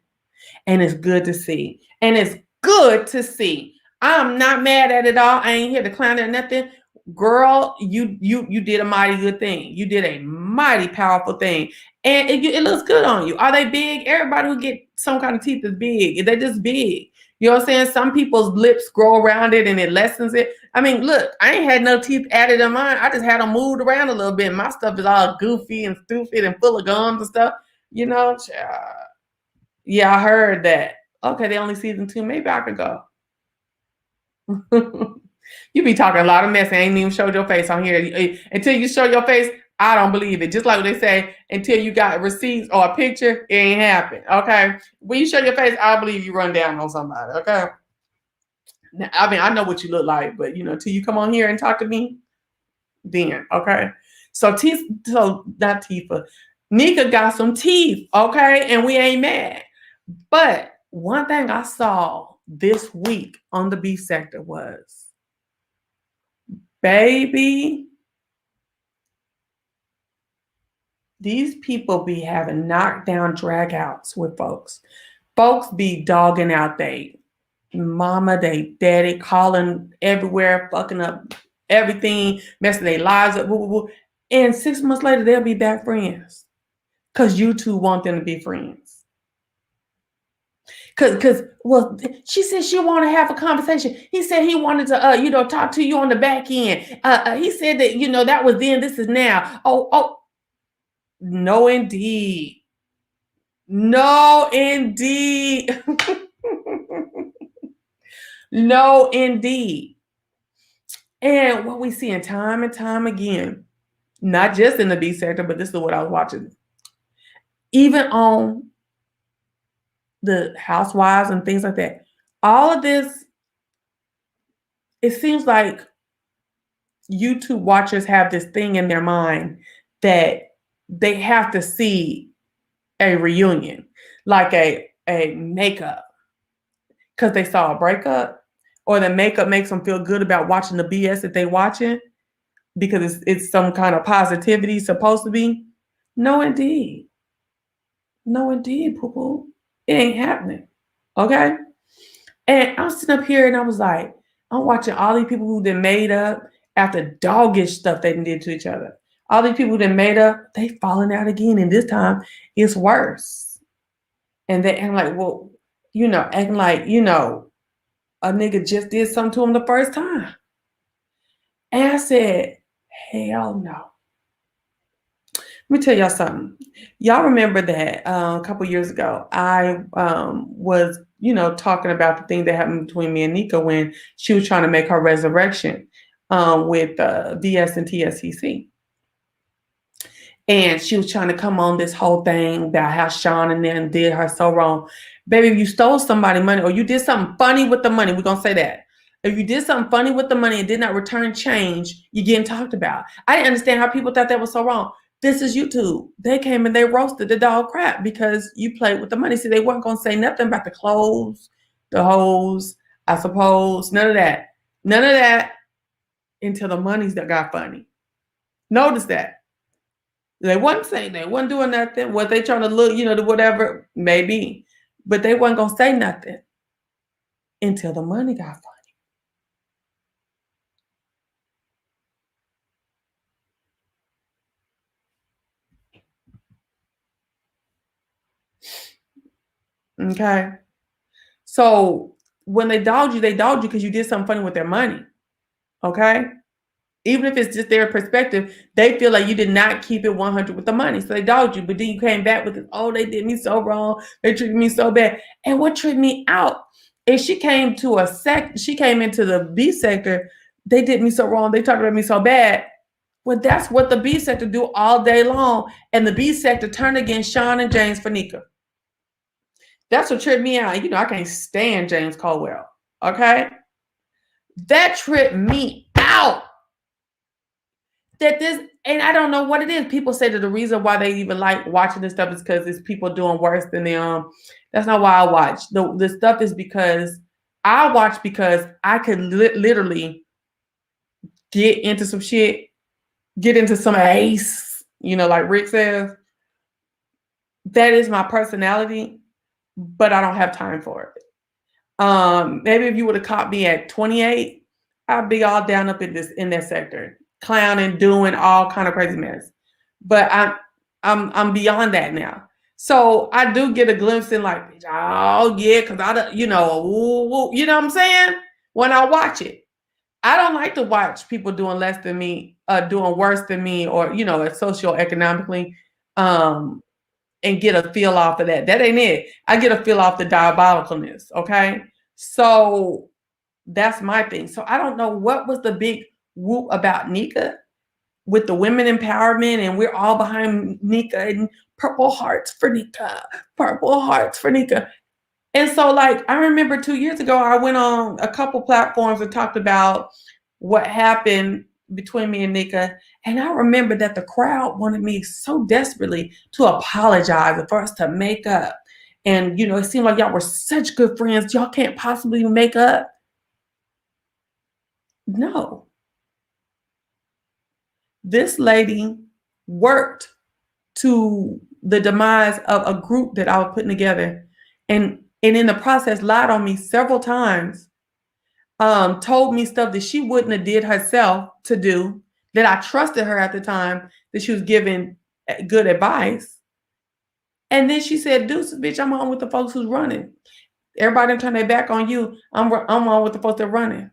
And it's good to see. And it's good to see. I'm not mad at it all. I ain't here to clown or nothing. Girl, you did a mighty good thing. You did a mighty powerful thing. And it looks good on you. Are they big? Everybody who get some kind of teeth is big. They're just big. You know what I'm saying? Some people's lips grow around it and it lessens it. I mean, look, I ain't had no teeth added on mine. I just had them moved around a little bit. My stuff is all goofy and stupid and full of gums and stuff. You know, yeah, I heard that. Okay, they only season 2. Maybe I could go. You be talking a lot of mess and ain't even showed your face on here. Until you show your face, I don't believe it. Just like they say, until you got receipts or a picture, it ain't happened. Okay. When you show your face, I believe you run down on somebody. Okay. Now, I mean, I know what you look like, but till you come on here and talk to me, then okay. So not Tifa. Nika got some teeth, okay, and we ain't mad. But one thing I saw this week on the beef sector was, baby, these people be having knockdown dragouts with folks. Folks be dogging out they mama, they daddy, calling everywhere, fucking up everything, messing their lives up. Woo, woo, woo. And 6 months later, they'll be back friends. Because you two want them to be friends. Well, she said she wanted to have a conversation. He said he wanted to, talk to you on the back end. He said that, that was then, this is now. Oh, no, indeed. No, indeed. No, indeed. And what we see in time and time again, not just in the B sector, but this is what I was watching. Even on the housewives and things like that. All of this, it seems like YouTube watchers have this thing in their mind that they have to see a reunion, like a makeup, because they saw a breakup, or the makeup makes them feel good about watching the BS that they watching because it's some kind of positivity supposed to be. No, indeed. No, indeed, poo-poo. It ain't happening. Okay? And I'm sitting up here and I was like, I'm watching all these people who done made up after doggish stuff they did to each other. All these people who done made up, they falling out again. And this time it's worse. And they acting like, well, acting like, a nigga just did something to him the first time. And I said, hell no. Let me tell y'all something. Y'all remember that a couple years ago, I was, talking about the thing that happened between me and Nika when she was trying to make her resurrection with VS and TSCC. And she was trying to come on this whole thing about how Sean and them did her so wrong. Baby, if you stole somebody's money or you did something funny with the money, we're going to say that. If you did something funny with the money and did not return change, you're getting talked about. I didn't understand how people thought that was so wrong. This is YouTube. They came and they roasted the dog crap because you played with the money. See, they weren't going to say nothing about the clothes, the hoes, I suppose. None of that. None of that until the money's that got funny. Notice that. They wasn't saying, they wasn't doing nothing. Was they trying to look, to whatever? Maybe. But they wasn't gonna say nothing until the money got funny. Okay. So when they dogged you because you did something funny with their money. Okay. Even if it's just their perspective, they feel like you did not keep it 100 with the money. So they dogged you, but then you came back with it. Oh, they did me so wrong. They treated me so bad. And what tripped me out is she came into the B sector. They did me so wrong. They talked about me so bad. Well, that's what the B sector do all day long. And the B sector turned against Sean and James for Nika. That's what tripped me out. You know, I can't stand James Caldwell. Okay? That tripped me out. And I don't know what it is. People say that the reason why they even like watching this stuff is because it's people doing worse than them. That's not why I watch. The stuff is because I watch because I could literally get into some shit, get into some ace, like Rick says. That is my personality, but I don't have time for it. Maybe if you would have caught me at 28, I'd be all down up in that sector, clowning, doing all kind of crazy mess. But I'm beyond that now. So I do get a glimpse in like, oh yeah, because you know what I'm saying? When I watch it. I don't like to watch people doing less than me, doing worse than me, or socioeconomically, and get a feel off of that. That ain't it. I get a feel off the diabolicalness. Okay, so that's my thing. So I don't know what was the big whoop about Nika with the women empowerment, and we're all behind Nika and purple hearts for Nika, purple hearts for Nika. And so, like, I remember 2 years ago, I went on a couple platforms and talked about what happened between me and Nika. And I remember that the crowd wanted me so desperately to apologize and for us to make up. And, it seemed like y'all were such good friends. Y'all can't possibly make up. No. This lady worked to the demise of a group that I was putting together. And in the process, lied on me several times, told me stuff that she wouldn't have did herself to do, that I trusted her at the time, that she was giving good advice. And then she said, deuces, bitch, I'm on with the folks who's running. Everybody turn their back on you. I'm on with the folks that are running.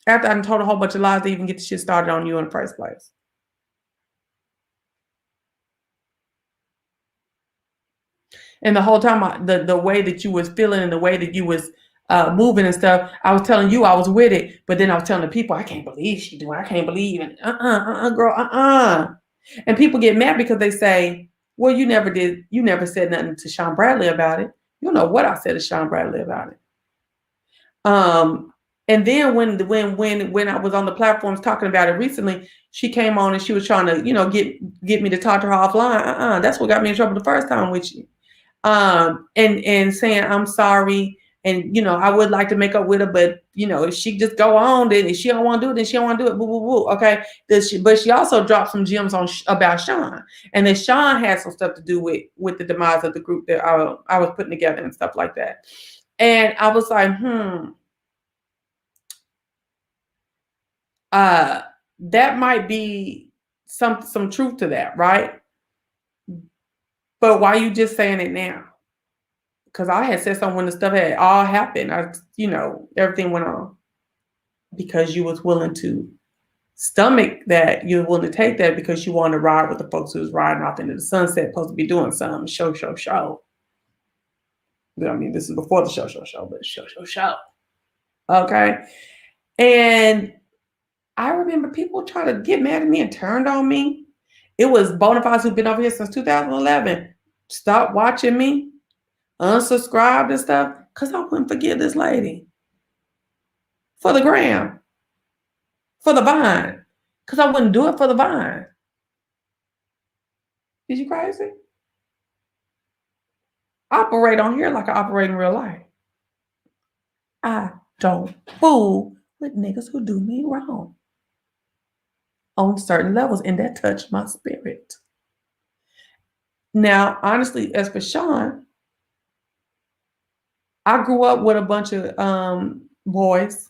After I told a whole bunch of lies to even get the shit started on you in the first place. And the whole time, the way that you was feeling and the way that you was moving and stuff, I was telling you I was with it, but then I was telling the people, I can't believe she doing. I can't believe it. Girl. And people get mad because they say, well, you never did. You never said nothing to Sean Bradley about it. You don't know what I said to Sean Bradley about it. And then when I was on the platforms talking about it recently, she came on and she was trying to, get me to talk to her offline. That's what got me in trouble the first time with you. And saying I'm sorry, and I would like to make up with her, but if she just go on, then if she don't want to do it, then she don't want to do it. Boo, boo, boo. Okay. But she also dropped some gems on about Sean, and then Sean had some stuff to do with the demise of the group that I was putting together and stuff like that. And I was like, that might be some truth to that, right? But why are you just saying it now? Because I had said something when the stuff had all happened. Everything went on. Because you was willing to stomach that, you were willing to take that because you wanted to ride with the folks who was riding off into the sunset, supposed to be doing something, show. I mean, this is before the show, but show. Okay. And I remember people trying to get mad at me and turned on me. It was bona fides who've been over here since 2011. Stop watching me. Unsubscribed and stuff, because I wouldn't forgive this lady for the gram, for the vine, because I wouldn't do it for the vine. Is you crazy? Operate on here like I operate in real life. I don't fool with niggas who do me wrong on certain levels, and that touched my spirit. Now, honestly, as for Sean, I grew up with a bunch of boys.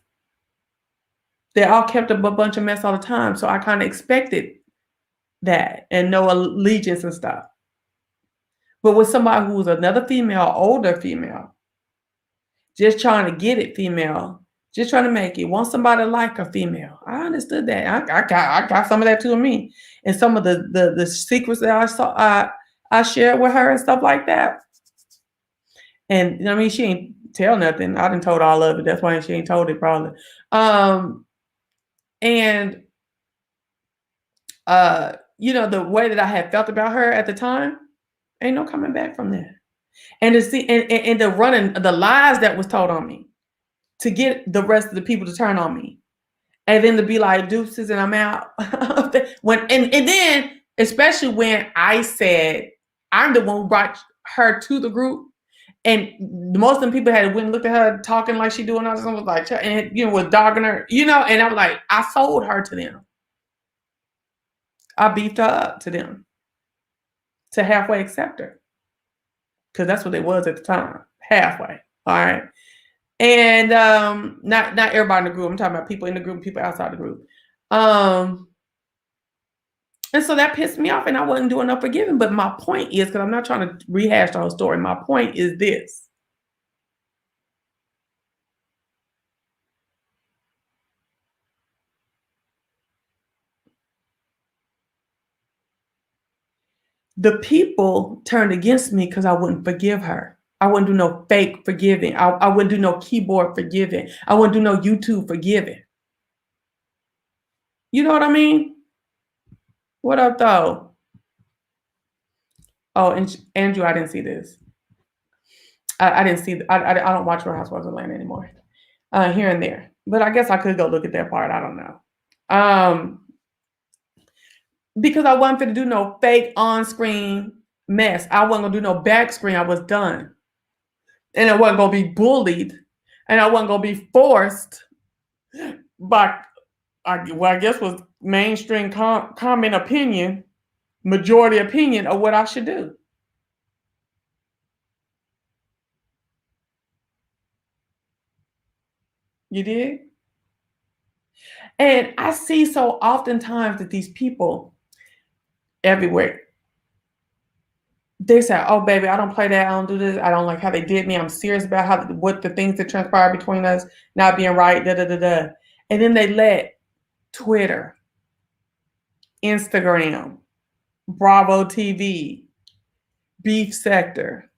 They all kept up a bunch of mess all the time. So I kind of expected that and no allegiance and stuff. But with somebody who was another female, older female, just trying to get it female, just trying to make it, want somebody like a female. I understood that. I got some of that too in me. And some of the secrets that I saw I shared with her and stuff like that. And I mean, she ain't tell nothing. I didn't told all of it. That's why she ain't told it probably. And you know, the way that I had felt about her at the time, ain't no coming back from that. And to see and the running the lies that was told on me to get the rest of the people to turn on me. And then to be like deuces and I'm out. When and then especially when I said I'm the one who brought her to the group. And most of the people had went and looked at her talking like she doing all this, was like, and you know, was dogging her, you know, and I was like, I sold her to them. I beefed her up to them to halfway accept her. Because that's what it was at the time. Halfway. All right. And not everybody in the group. I'm talking about people in the group, people outside the group. And so that pissed me off and I wasn't doing no forgiving. But my point is, because I'm not trying to rehash the whole story, my point is this. The people turned against me because I wouldn't forgive her. I wouldn't do no fake forgiving. I wouldn't do no keyboard forgiving. I wouldn't do no YouTube forgiving. You know what I mean? What up, though? Oh, and Andrew, I didn't see this. I didn't see. I don't watch Real Housewives of Atlanta anymore. Here and there, but I guess I could go look at that part. I don't know. Because I wasn't going to do no fake on-screen mess. I wasn't going to do no back screen. I was done, and I wasn't going to be bullied, and I wasn't going to be forced by. I guess was mainstream common opinion, majority opinion of what I should do. You did? And I see so oftentimes that these people everywhere, they say, oh, baby, I don't play that. I don't do this. I don't like how they did me. I'm serious about what the things that transpired between us not being right, da-da-da-da. And then they let Twitter, Instagram, Bravo TV, Beef Sector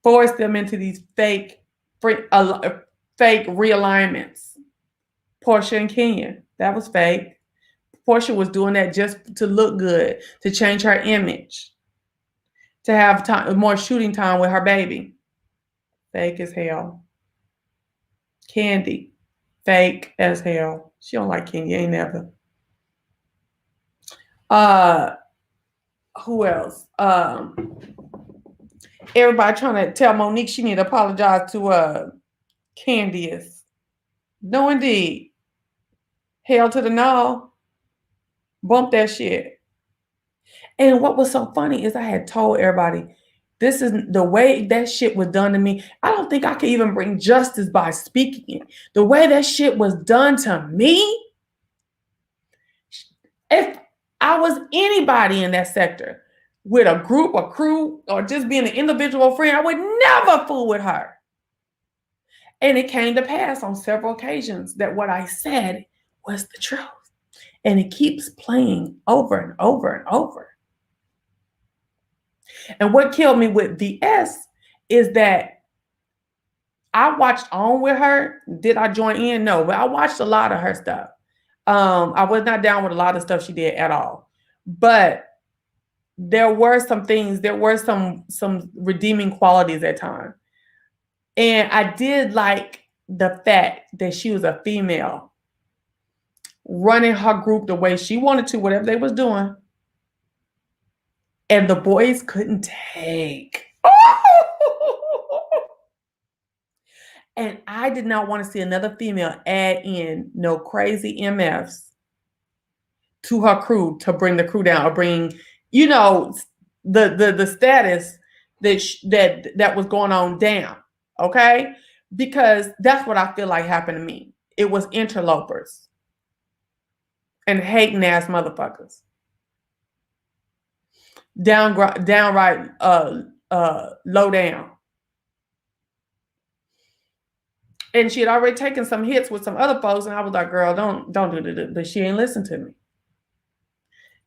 force them into these fake realignments. Portia and Kenya, that was fake. Portia was doing that just to look good, to change her image, to have more shooting time with her baby. Fake as hell. Candy, fake as hell. She don't like Kenya, ain't never. Who else? Everybody trying to tell Monique she need to apologize to Candice. No, indeed. Hell to the no. Bump that shit. And what was so funny is I had told everybody, this is the way that shit was done to me. I don't think I could even bring justice by speaking it. The way that shit was done to me, if I was anybody in that sector with a group, a crew, or just being an individual friend, I would never fool with her. And it came to pass on several occasions that what I said was the truth. And it keeps playing over and over and over. And what killed me with VS is that I watched on with her. Did I join in? No, but I watched a lot of her stuff. I was not down with a lot of stuff she did at all. But there were some things, there were some redeeming qualities at times. And I did like the fact that she was a female running her group the way she wanted to, whatever they was doing. And the boys couldn't take. And I did not want to see another female add in no crazy MFs to her crew to bring the crew down or bring, you know, the status that was going on down. Okay? Because that's what I feel like happened to me. It was interlopers and hating ass motherfuckers. Downright low down. And she had already taken some hits with some other folks, and I was like, girl, don't do this. But she ain't listen to me.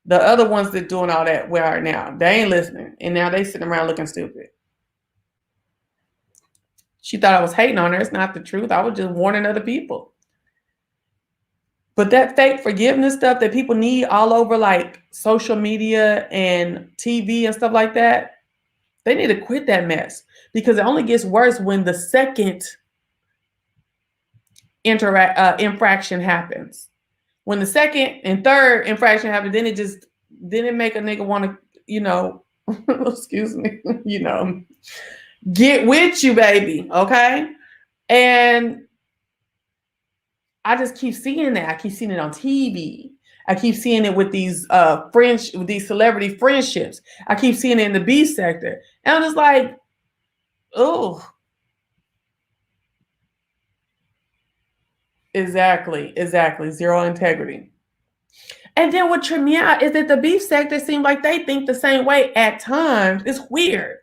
The other ones that doing all that where are now, they ain't listening. And now they sitting around looking stupid. She thought I was hating on her. It's not the truth. I was just warning other people. But that fake forgiveness stuff that people need all over like social media and TV and stuff like that, they need to quit that mess, because it only gets worse when the second infraction happens. When the second and third infraction happens, then it make a nigga want to, excuse me, get with you, baby. Okay. And I just keep seeing that. I keep seeing it on TV. I keep seeing it with these with these celebrity friendships. I keep seeing it in the B sector. And I'm just like, oh. Exactly. Zero integrity. And then what tripped me out is that the beef sector seems like they think the same way at times. It's weird.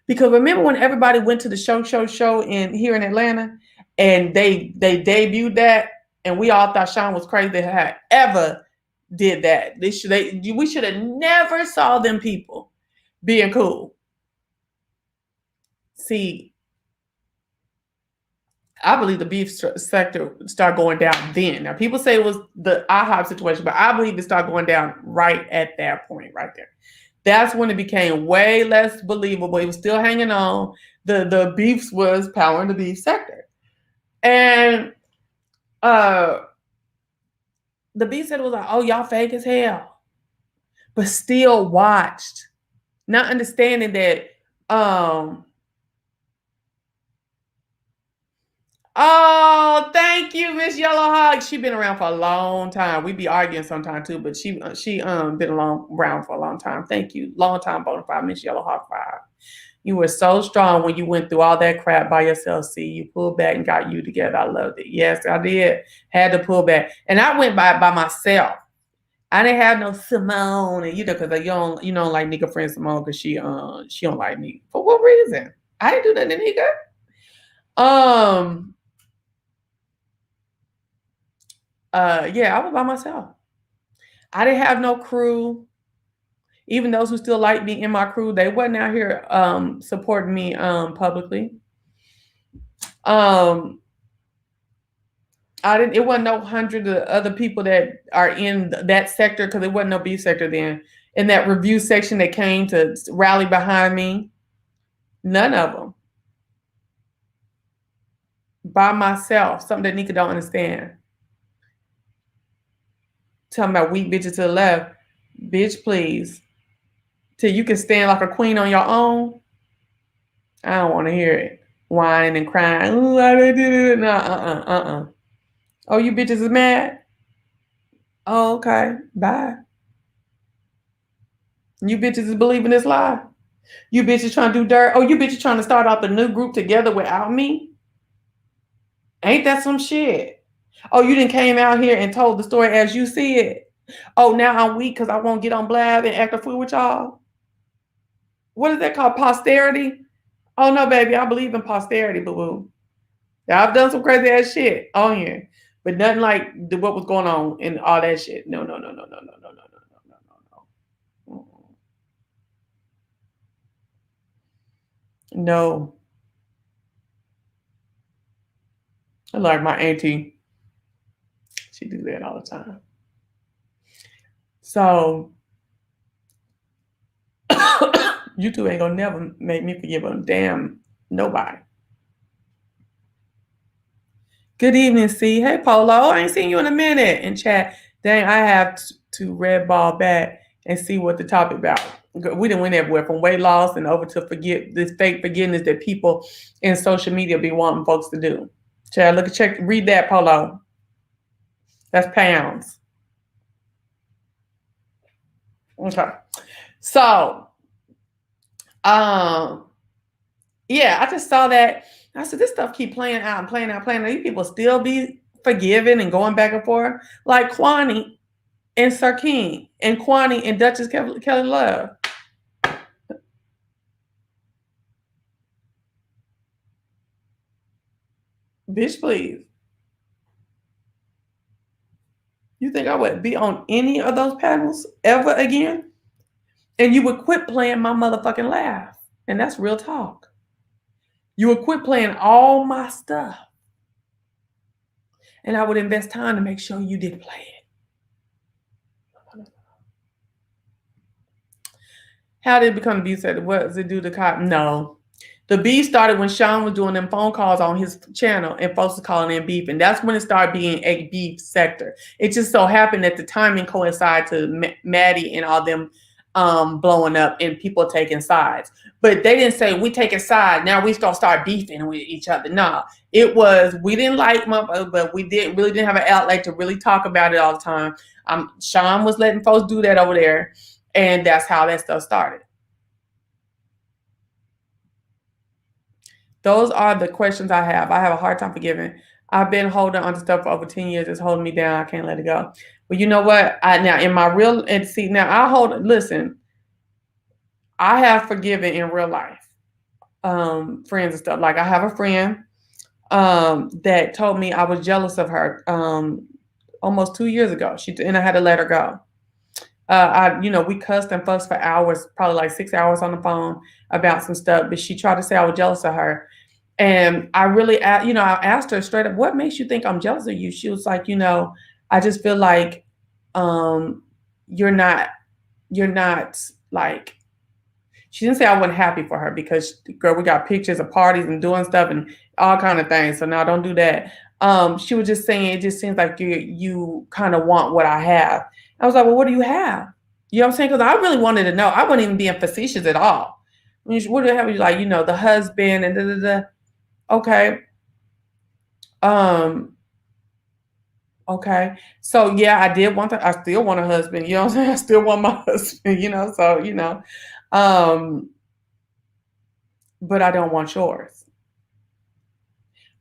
Because remember when everybody went to the show here in Atlanta, and they debuted that, and we all thought Sean was crazy that had ever did that. We should have never saw them people being cool. See, I believe the beef sector started going down then. Now, people say it was the IHOP situation, but I believe it started going down right at that point, right there. That's when it became way less believable. It was still hanging on. The beefs was powering the beef sector. And the beef sector was like, oh, y'all fake as hell. But still watched. Not understanding that oh, thank you, Miss Yellow Hawk. She been around for a long time. We be arguing sometime too, but she been around for a long time. Thank you. Long time bonafide, Miss Yellow Hawk 5. You were so strong when you went through all that crap by yourself. See, you pulled back and got you together. I loved it. Yes, I did. Had to pull back. And I went by myself. I didn't have no Simone, and because you don't like nigga friend Simone, because she don't like me. For what reason? I didn't do nothing to nigga. Yeah, I was by myself. I didn't have no crew. Even those who still like me in my crew, they wasn't out here supporting me publicly. It wasn't no 100 of other people that are in that sector, because it wasn't no beef sector then. In that review section that came to rally behind me, none of them. By myself, something that Nika don't understand. Talking about weak bitches to the left. Bitch, please. Till you can stand like a queen on your own. I don't want to hear it. Whining and crying. Ooh, I did it. No, Oh, you bitches is mad? Oh, okay. Bye. You bitches is believing this lie? You bitches trying to do dirt? Oh, you bitches trying to start off the new group together without me? Ain't that some shit? Oh, you didn't came out here and told the story as you see it. Oh, now I'm weak because I won't get on blab and act a fool with y'all. What is that called? Posterity? Oh no, baby, I believe in posterity, boo-boo. Yeah, I've done some crazy ass shit on here, but nothing like what was going on and all that shit. No. No. I like my auntie. She do that all the time. So YouTube ain't gonna never make me forgive a damn nobody. Good evening, C. Hey, Polo. I ain't seen you in a minute in chat. Dang, I have to red ball back and see what the topic about. We done went everywhere from weight loss and over to forget this fake forgiveness that people in social media be wanting folks to do. Chad, read that, Polo. That's pounds. Okay. So, Yeah, I just saw that. I said, this stuff keep playing out and playing out, playing out. These people still be forgiving and going back and forth. Like Kwani and Sir King and Kwani and Duchess Kelly Love. Bitch, please. You think I would be on any of those panels ever again? And you would quit playing my motherfucking laugh. And that's real talk. You would quit playing all my stuff. And I would invest time to make sure you didn't play it. How did it become abusive? What does it do to cop? No. The beef started when Sean was doing them phone calls on his channel and folks were calling in beef. And that's when it started being a beef sector. It just so happened that the timing coincided to Maddie and all them blowing up and people taking sides. But they didn't say we take a side. Now we gonna start beefing with each other. No, it was we didn't like motherfuckers, but we really didn't have an outlet to really talk about it all the time. Sean was letting folks do that over there, and that's how that stuff started. Those are the questions I have. I have a hard time forgiving. I've been holding on to stuff for over 10 years. It's holding me down. I can't let it go. But you know what? Now in my real, and see, now listen, I have forgiven in real life, friends and stuff. Like I have a friend that told me I was jealous of her almost 2 years ago. And I had to let her go. We cussed and fussed for hours, probably like 6 hours on the phone about some stuff. But she tried to say I was jealous of her. And I really, I asked her straight up, what makes you think I'm jealous of you? She was like, I just feel like you're not like, she didn't say I wasn't happy for her because, girl, we got pictures of parties and doing stuff and all kind of things. So now don't do that. She was just saying, it just seems like you kind of want what I have. I was like, well, what do you have? You know what I'm saying? Because I really wanted to know. I wasn't even being facetious at all. What do you have? Like, the husband and da-da-da. Okay. Okay. So yeah, I did want I still want a husband, you know what I'm saying? I still want my husband, but I don't want yours.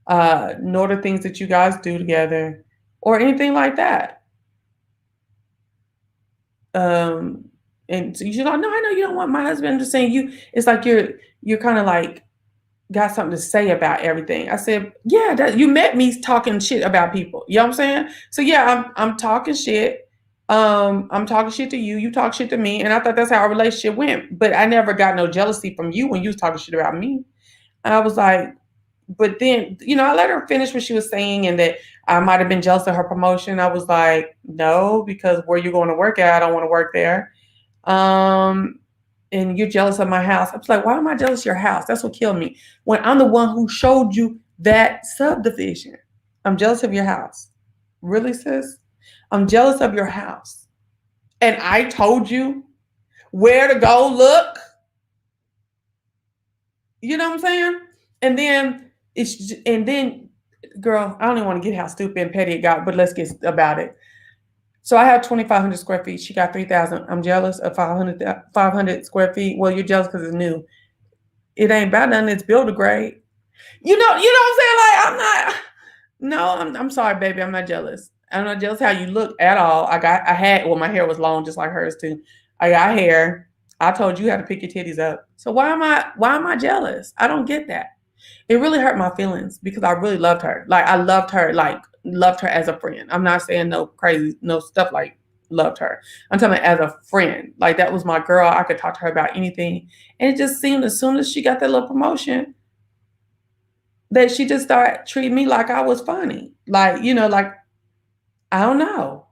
Nor the things that you guys do together or anything like that. And so you're like, no, I know you don't want my husband. I'm just saying it's like you're kind of like got something to say about everything. I said, yeah, you met me talking shit about people. You know what I'm saying? So yeah, I'm talking shit. I'm talking shit to you. You talk shit to me. And I thought that's how our relationship went. But I never got no jealousy from you when you was talking shit about me. And I was like, but then, I let her finish what she was saying and that I might have been jealous of her promotion. I was like, no, because where you're going to work at, I don't want to work there. And you're jealous of my house. I was like, why am I jealous of your house? That's what killed me. When I'm the one who showed you that subdivision. I'm jealous of your house. Really, sis? I'm jealous of your house. And I told you where to go look. You know what I'm saying? And then, girl, I don't even want to get how stupid and petty it got, but let's get about it. So I have 2,500 square feet. She got 3,000. I'm jealous of 500 square feet. Well, you're jealous because it's new. It ain't about nothing. It's build a grade. You know what I'm saying? Like, I'm sorry, baby. I'm not jealous. I'm not jealous how you look at all. My hair was long just like hers too. I got hair. I told you how to pick your titties up. So why am I jealous? I don't get that. It really hurt my feelings because I really loved her. Like I loved her as a friend. I'm not saying no crazy, no stuff like loved her. I'm talking as a friend. Like that was my girl. I could talk to her about anything. And it just seemed as soon as she got that little promotion that she just started treating me like I was funny. Like, like, I don't know.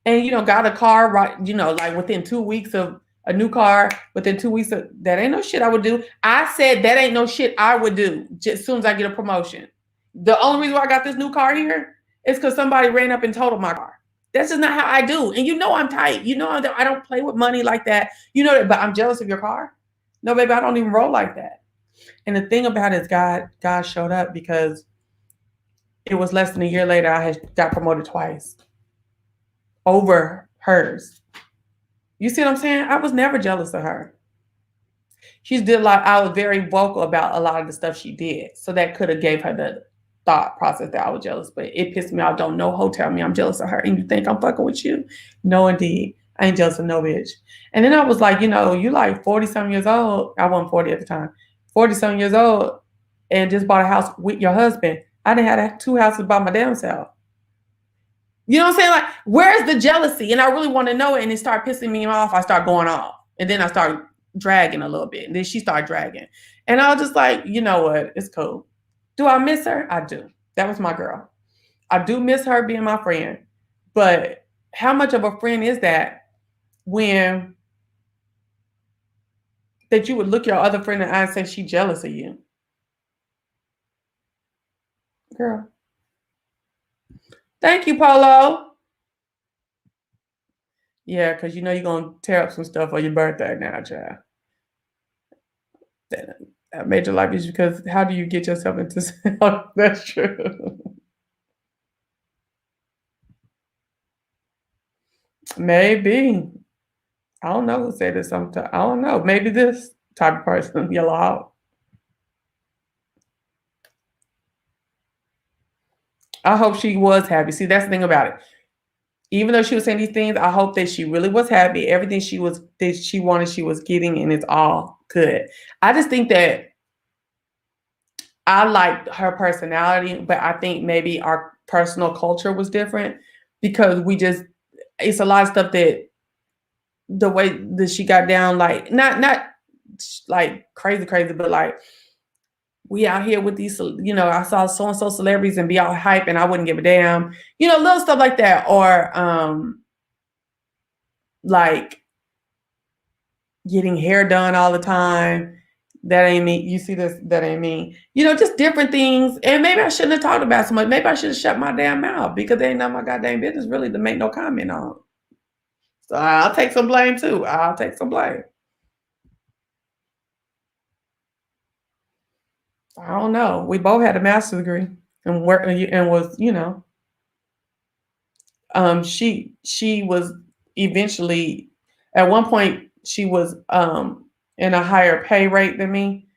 And, got a car right, like within 2 weeks of a new car, within 2 weeks of that ain't no shit I would do. I said that ain't no shit I would do just as soon as I get a promotion. The only reason why I got this new car here is because somebody ran up and totaled my car. That's just not how I do. And I'm tight. I don't play with money like that. That, but I'm jealous of your car. No, baby, I don't even roll like that. And the thing about it is God showed up because it was less than a year later I had got promoted twice over hers. You see what I'm saying? I was never jealous of her. She did like I was very vocal about a lot of the stuff she did, so that could have gave her the thought process that I was jealous. But it pissed me off. Don't no hoe tell me I'm jealous of her, and you think I'm fucking with you? No, indeed, I ain't jealous of no bitch. And then I was like, you know, you like 40-something years old. I wasn't 40 at the time. 40-something years old, and just bought a house with your husband. I didn't have 2 houses by my damn self. You know what I'm saying? Like, where's the jealousy? And I really want to know it. And it started pissing me off. I start going off. And then I start dragging a little bit. And then she started dragging. And I was just like, you know what? It's cool. Do I miss her? I do. That was my girl. I do miss her being my friend. But how much of a friend is that when that you would look your other friend in the eye and say she's jealous of you? Girl. Thank you, Polo. Yeah, because you know you're going to tear up some stuff for your birthday now, child. That major life issue, because how do you get yourself into that's true. Maybe. I don't know who said this sometimes. I don't know. Maybe this type of person, yellow out. I hope she was happy. See, that's the thing about it. Even though she was saying these things, I hope that she really was happy. Everything she wanted, she was getting, and it's all good. I just think that I liked her personality, but I think maybe our personal culture was different because it's a lot of stuff that the way that she got down, like not like crazy, but like we out here with these, you know, I saw so-and-so celebrities and be all hype and I wouldn't give a damn, you know, little stuff like that. Or like getting hair done all the time. That ain't me. You see this? That ain't me. You know, just different things. And maybe I shouldn't have talked about so much. Maybe I should have shut my damn mouth because they ain't none of my goddamn business really to make no comment on. So I'll take some blame too. I'll take some blame. I don't know. We both had a master's degree and work and was, you know, she was eventually at one point she was in a higher pay rate than me.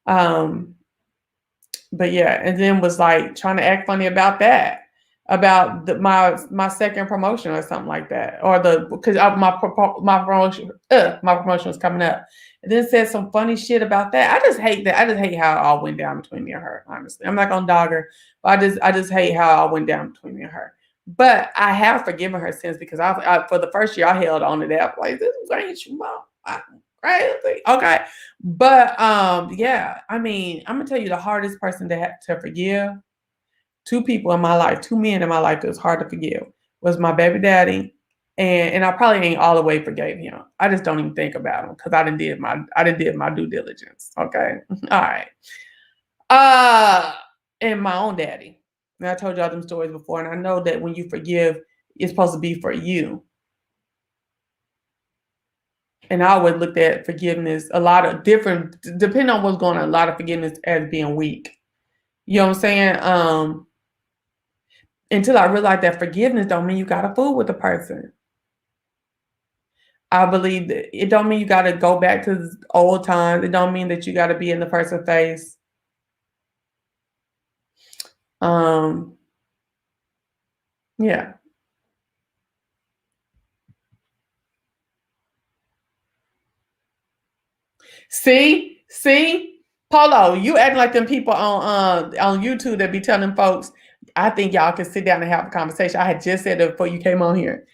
But yeah, and then was like trying to act funny about that, about my second promotion or something like that, or because my promotion was coming up, and then said some funny shit about that. I just hate that. I just hate how it all went down between me and her. Honestly, I'm not gonna dog her, but I just hate how it all went down between me and her. But I have forgiven her since because I for the first year I held on to that like this ain't your mom. Crazy. Okay. But yeah, I mean, I'm gonna tell you the hardest person to forgive, 2 people in my life, 2 men in my life that was hard to forgive was my baby daddy. And I probably ain't all the way forgave him. I just don't even think about him because I didn't did my due diligence. Okay. All right. And my own daddy. And I told y'all them stories before, and I know that when you forgive, it's supposed to be for you. And I always looked at forgiveness a lot of different, depending on what's going on, a lot of forgiveness as being weak. You know what I'm saying? Until I realized that forgiveness don't mean you gotta fool with the person. I believe that it don't mean you gotta go back to old times. It don't mean that you gotta be in the person's face. Yeah. See, Polo, you acting like them people on YouTube that be telling folks, I think y'all can sit down and have a conversation. I had just said that before you came on here.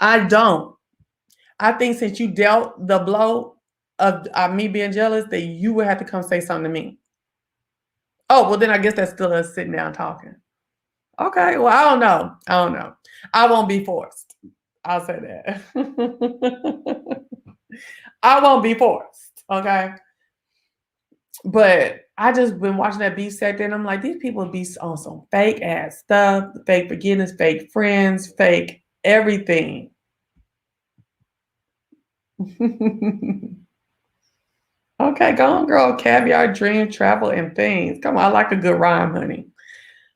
I don't. I think since you dealt the blow of me being jealous, that you would have to come say something to me. Oh, well, then I guess that's still us sitting down talking. Okay, well, I don't know. I won't be forced. I'll say that. I won't be forced. Okay. But I just been watching that beef sector and I'm like, these people be on some fake ass stuff, fake forgiveness, fake friends, fake everything. Okay, go on, girl. Caviar, dream, travel, and things. Come on, I like a good rhyme, honey.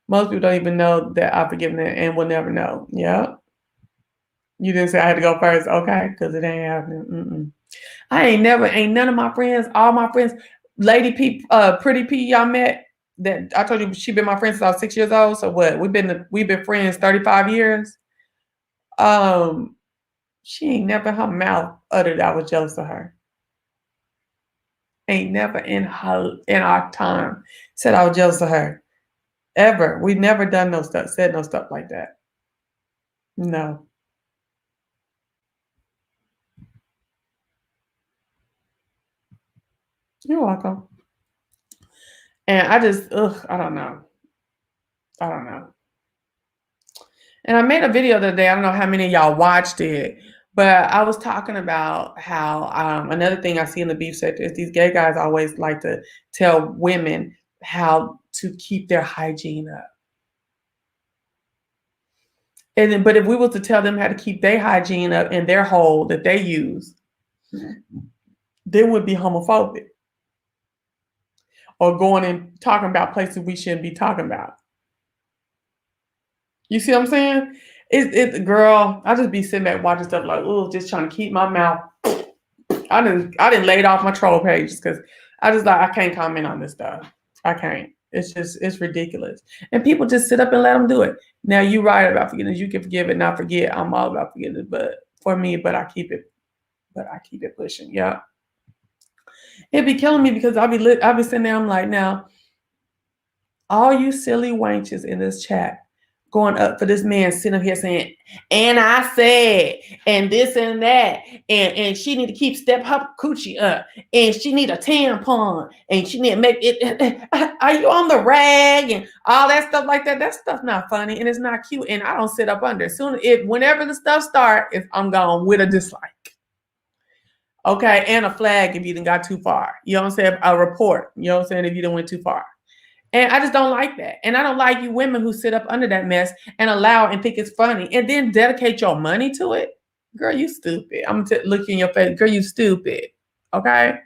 Most people don't even know that I've forgiven it and will never know. Yeah. You didn't say I had to go first. Okay, because it ain't happening. ain't none of my friends, all my friends, Lady P, Pretty P, y'all met. That I told you she been my friend since I was 6 years old. So what? We've been friends 35 years. She ain't never her mouth uttered I was jealous of her. Ain't never in our time said I was jealous of her. Ever. We never done no stuff, said no stuff like that. No. You're welcome. And I just, I don't know. And I made a video the other day. I don't know how many of y'all watched it, but I was talking about how another thing I see in the beef sector is these gay guys always like to tell women how to keep their hygiene up. But if we were to tell them how to keep their hygiene up in their hole that they use, they would be homophobic or going and talking about places we shouldn't be talking about. You see what I'm saying? It's girl, I just be sitting back watching stuff like, oh, just trying to keep my mouth. I didn't lay it off my troll pages because I can't comment on this stuff. I can't. It's ridiculous. And people just sit up and let them do it. Now you right about forgiveness. You can forgive and not forget. I'm all about forgiveness, but I keep it pushing. Yeah. It'd be killing me because I'll be sitting there. I'm like, now, all you silly wenches in this chat going up for this man sitting up here saying, and I said, and this and that, and she need to keep step her coochie up, and she need a tampon, and she need to make it. Are you on the rag and all that stuff like that? That stuff not funny and it's not cute, and I don't sit up under. Whenever the stuff starts, I'm gone with a dislike. Okay, and a flag if you done got too far. You know what I'm saying? A report. You know what I'm saying? If you done went too far. And I just don't like that. And I don't like you women who sit up under that mess and allow and think it's funny and then dedicate your money to it. Girl, you stupid. I'm going to look you in your face. Girl, you stupid. Okay?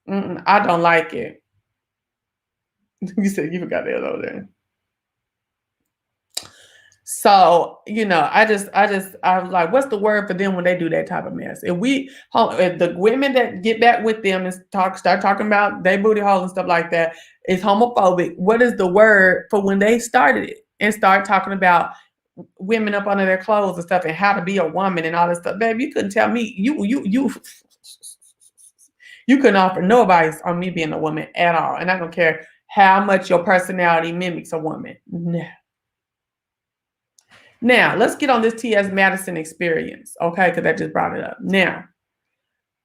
I don't like it. You said you forgot that over there. So, I was like, what's the word for them when they do that type of mess? If the women that get back with them and start talking about their booty hole and stuff like that is homophobic, what is the word for when they started it and start talking about women up under their clothes and stuff and how to be a woman and all this stuff? Babe, you couldn't tell me, you couldn't offer no advice on me being a woman at all. And I don't care how much your personality mimics a woman. No. Now, let's get on this T.S. Madison experience, okay? Because I just brought it up. Now,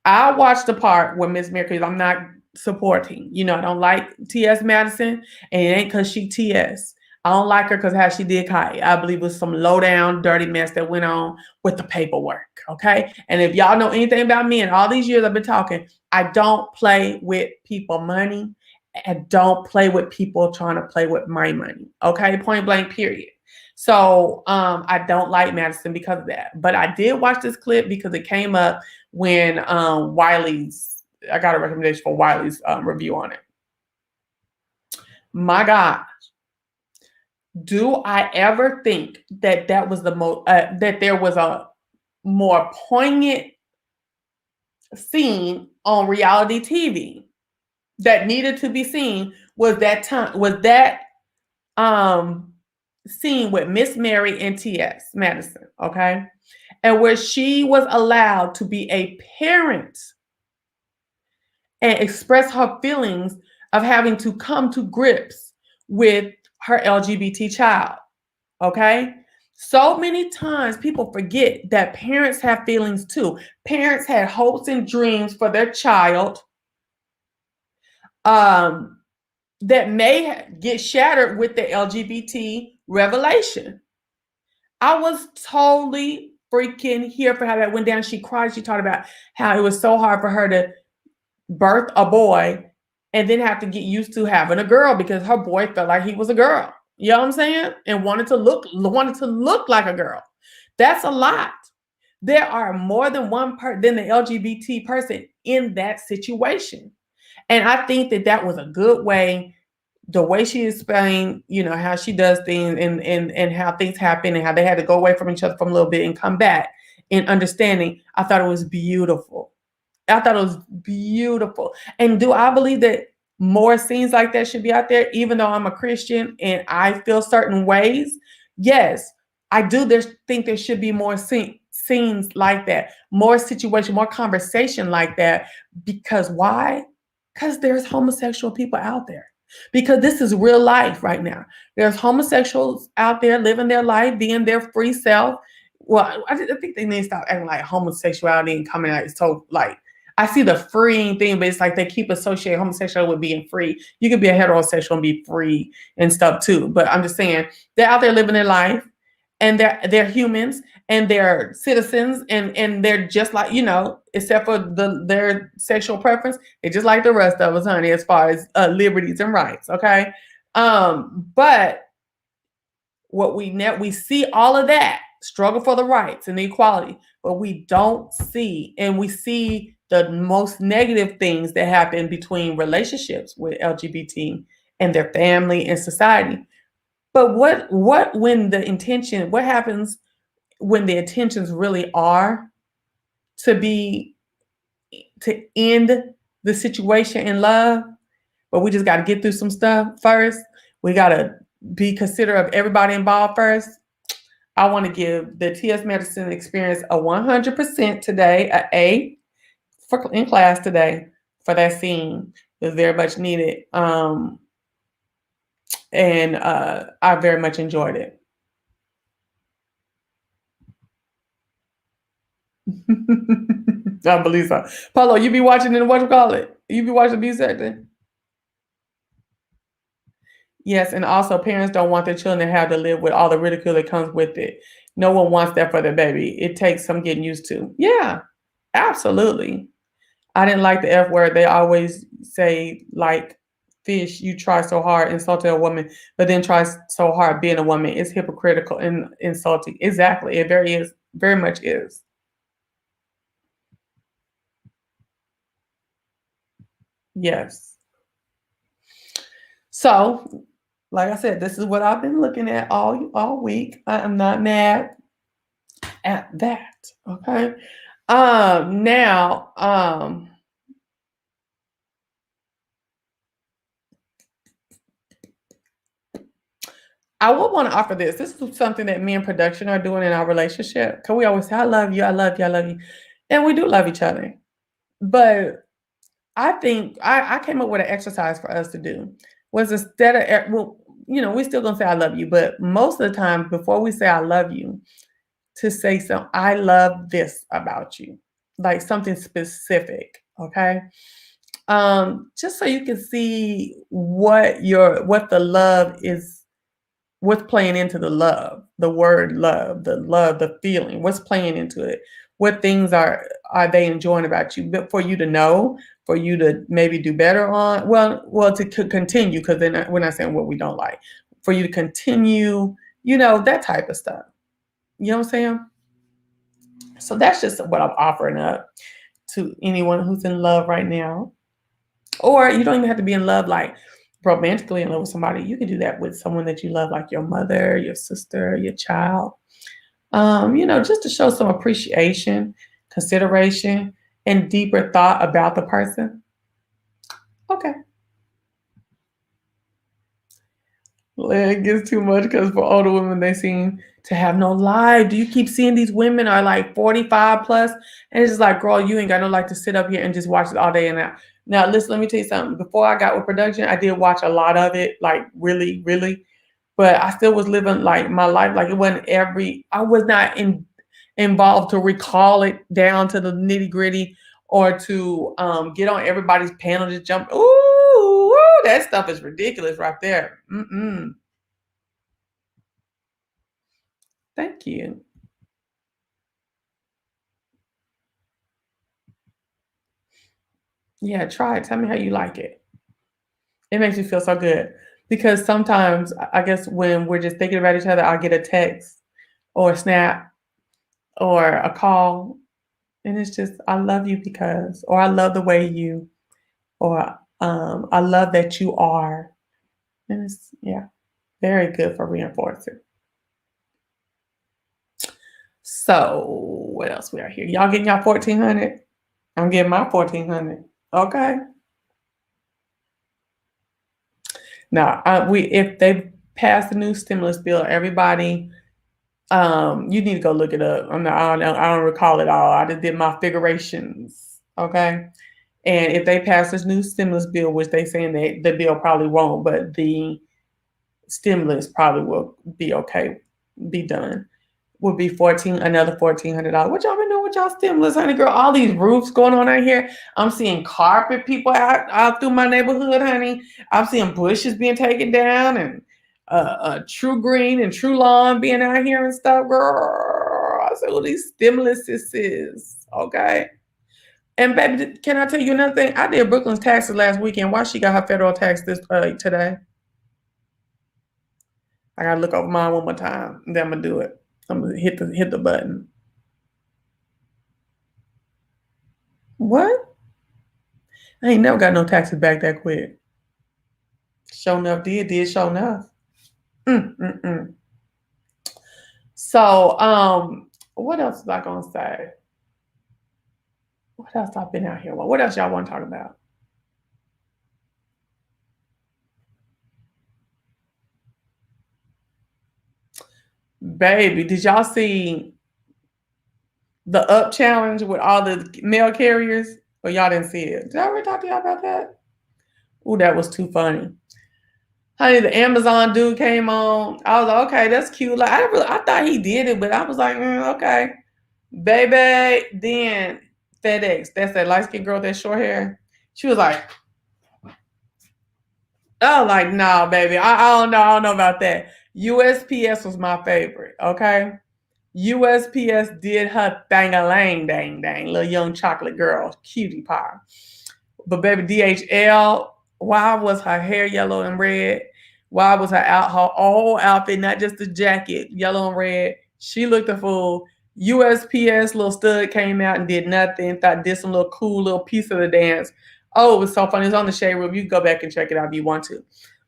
I watched the part where Miss Mary, because I'm not supporting. I don't like T.S. Madison, and it ain't because she T.S. I don't like her because how she did Kai. I believe it was some low-down, dirty mess that went on with the paperwork, okay? And if y'all know anything about me and all these years I've been talking, I don't play with people money. I don't play with people trying to play with my money, okay? Point blank, period. So I don't like Madison because of that. But I did watch this clip because it came up when Wiley's, I got a recommendation for Wiley's review on it. My gosh. Do I ever think that was that there was a more poignant scene on reality TV that needed to be seen was that scene with Miss Mary and T.S. Madison, okay? And where she was allowed to be a parent and express her feelings of having to come to grips with her LGBT child, okay? So many times people forget that parents have feelings too. Parents had hopes and dreams for their child that may get shattered with the LGBT revelation. I was totally freaking here for how that went down. She cried. She talked about how it was so hard for her to birth a boy and then have to get used to having a girl because her boy felt like he was a girl. You know what I'm saying? And wanted to look like a girl. That's a lot. There are more than one than the LGBT person in that situation. And I think that was a good way, the way she explained, how she does things and how things happen and how they had to go away from each other for a little bit and come back in understanding. I thought it was beautiful. I thought it was beautiful. And do I believe that more scenes like that should be out there, even though I'm a Christian and I feel certain ways? Yes, I do. Think there should be more scenes like that, more situation, more conversation like that. Because why? Because there's homosexual people out there. Because this is real life right now. There's homosexuals out there living their life, being their free self. Well, I think they need to stop acting like homosexuality and coming out so like I see the freeing thing, but it's like they keep associating homosexuality with being free. You could be a heterosexual and be free and stuff too. But I'm just saying they're out there living their life and they're humans and they're citizens and they're just like, except for their sexual preference, they're just like the rest of us, honey, as far as liberties and rights. Okay. But what we see all of that struggle for the rights and the equality, but we don't see, and we see the most negative things that happen between relationships with LGBT and their family and society. But what happens when the intentions really are to end the situation in love, but we just got to get through some stuff first. We got to be considerate of everybody involved first. I want to give the TS Medicine experience a 100% today, an A in class today for that scene. It was very much needed. And I very much enjoyed it. I believe so. Paulo, you be watching in what you call it? You be watching the section? Yes, and also parents don't want their children to have to live with all the ridicule that comes with it. No one wants that for their baby. It takes some getting used to. Yeah, absolutely. I didn't like the F word. They always say, like, fish, you try so hard insulting a woman, but then try so hard being a woman. It's hypocritical and insulting. Exactly. It very much is. Yes. So, like I said, this is what I've been looking at all week. I am not mad at that. Okay. Now, I would want to offer this. This is something that me and production are doing in our relationship. Cause we always say, I love you, I love you, I love you. And we do love each other. But I think I came up with an exercise for us to do was instead of, we're still gonna say I love you, but most of the time before we say I love you, to say something, I love this about you, like something specific. Okay. Just so you can see what the love is, what's playing into the love, the word love, the feeling, what's playing into it, what things are they enjoying about you, but for you to know, for you to maybe do better on, well to continue, because then we're not saying what we don't like, for you to continue, that type of stuff. You know what I'm saying? So that's just what I'm offering up to anyone who's in love right now. Or you don't even have to be in love, like romantically in love with somebody. You can do that with someone that you love, like your mother, your sister, your child. Just to show some appreciation, consideration, and deeper thought about the person. Okay. It gets too much because for older women, they seem to have no life. Do you keep seeing these women are like 45 plus? And it's just like, girl, you ain't got no life to sit up here and just watch it all day and out. Now, listen, let me tell you something. Before I got with production, I did watch a lot of it, like really, really. But I still was living like my life. Like it wasn't I was not involved to recall it down to the nitty gritty or to get on everybody's panel to jump. Ooh, that stuff is ridiculous right there. Thank you. Yeah, try it. Tell me how you like it. It makes me feel so good because sometimes I guess when we're just thinking about each other, I'll get a text or a snap or a call, and it's just I love you because, or I love the way you, or I love that you are, and it's very good for reinforcing. So what else we are here? Y'all getting y'all 1,400? I'm getting my $1,400. Okay. Now, if they pass the new stimulus bill, everybody, you need to go look it up. I don't recall it all. I just did my figurations. Okay. And if they pass this new stimulus bill, which they saying that the bill probably won't, but the stimulus probably will be okay, be done, would be another $1,400. What y'all been doing with y'all stimulus, honey girl? All these roofs going on out here. I'm seeing carpet people out through my neighborhood, honey. I'm seeing bushes being taken down and True Green and True Lawn being out here and stuff, girl. I said, well, these stimulus is okay. And baby, can I tell you another thing? I did Brooklyn's taxes last weekend. Why she got her federal tax today? I gotta look over mine one more time. And then I'm gonna do it. I'm gonna hit the button. What? I ain't never got no taxes back that quick. Show enough did show enough. So, what else was I gonna say? What else I've been out here? What else y'all want to talk about? Baby, did y'all see the up challenge with all the mail carriers? Or y'all didn't see it? Did I ever talk to y'all about that? Ooh, that was too funny. Honey, the Amazon dude came on. I was like, okay, that's cute. Like I thought he did it, but I was like, okay. Baby, then FedEx, that's that light-skinned girl with that short hair. She was like, oh, like, no, baby. I don't know about that. USPS was my favorite, okay? USPS did her thang-a-lang, dang, little young chocolate girl, cutie pie. But baby, DHL, why was her hair yellow and red? Why was her whole outfit, not just the jacket, yellow and red? She looked a fool. USPS little stud came out and did nothing. Did some little cool little piece of the dance. Oh, it was so funny. It's on the Shade Room. You can go back and check it out if you want to.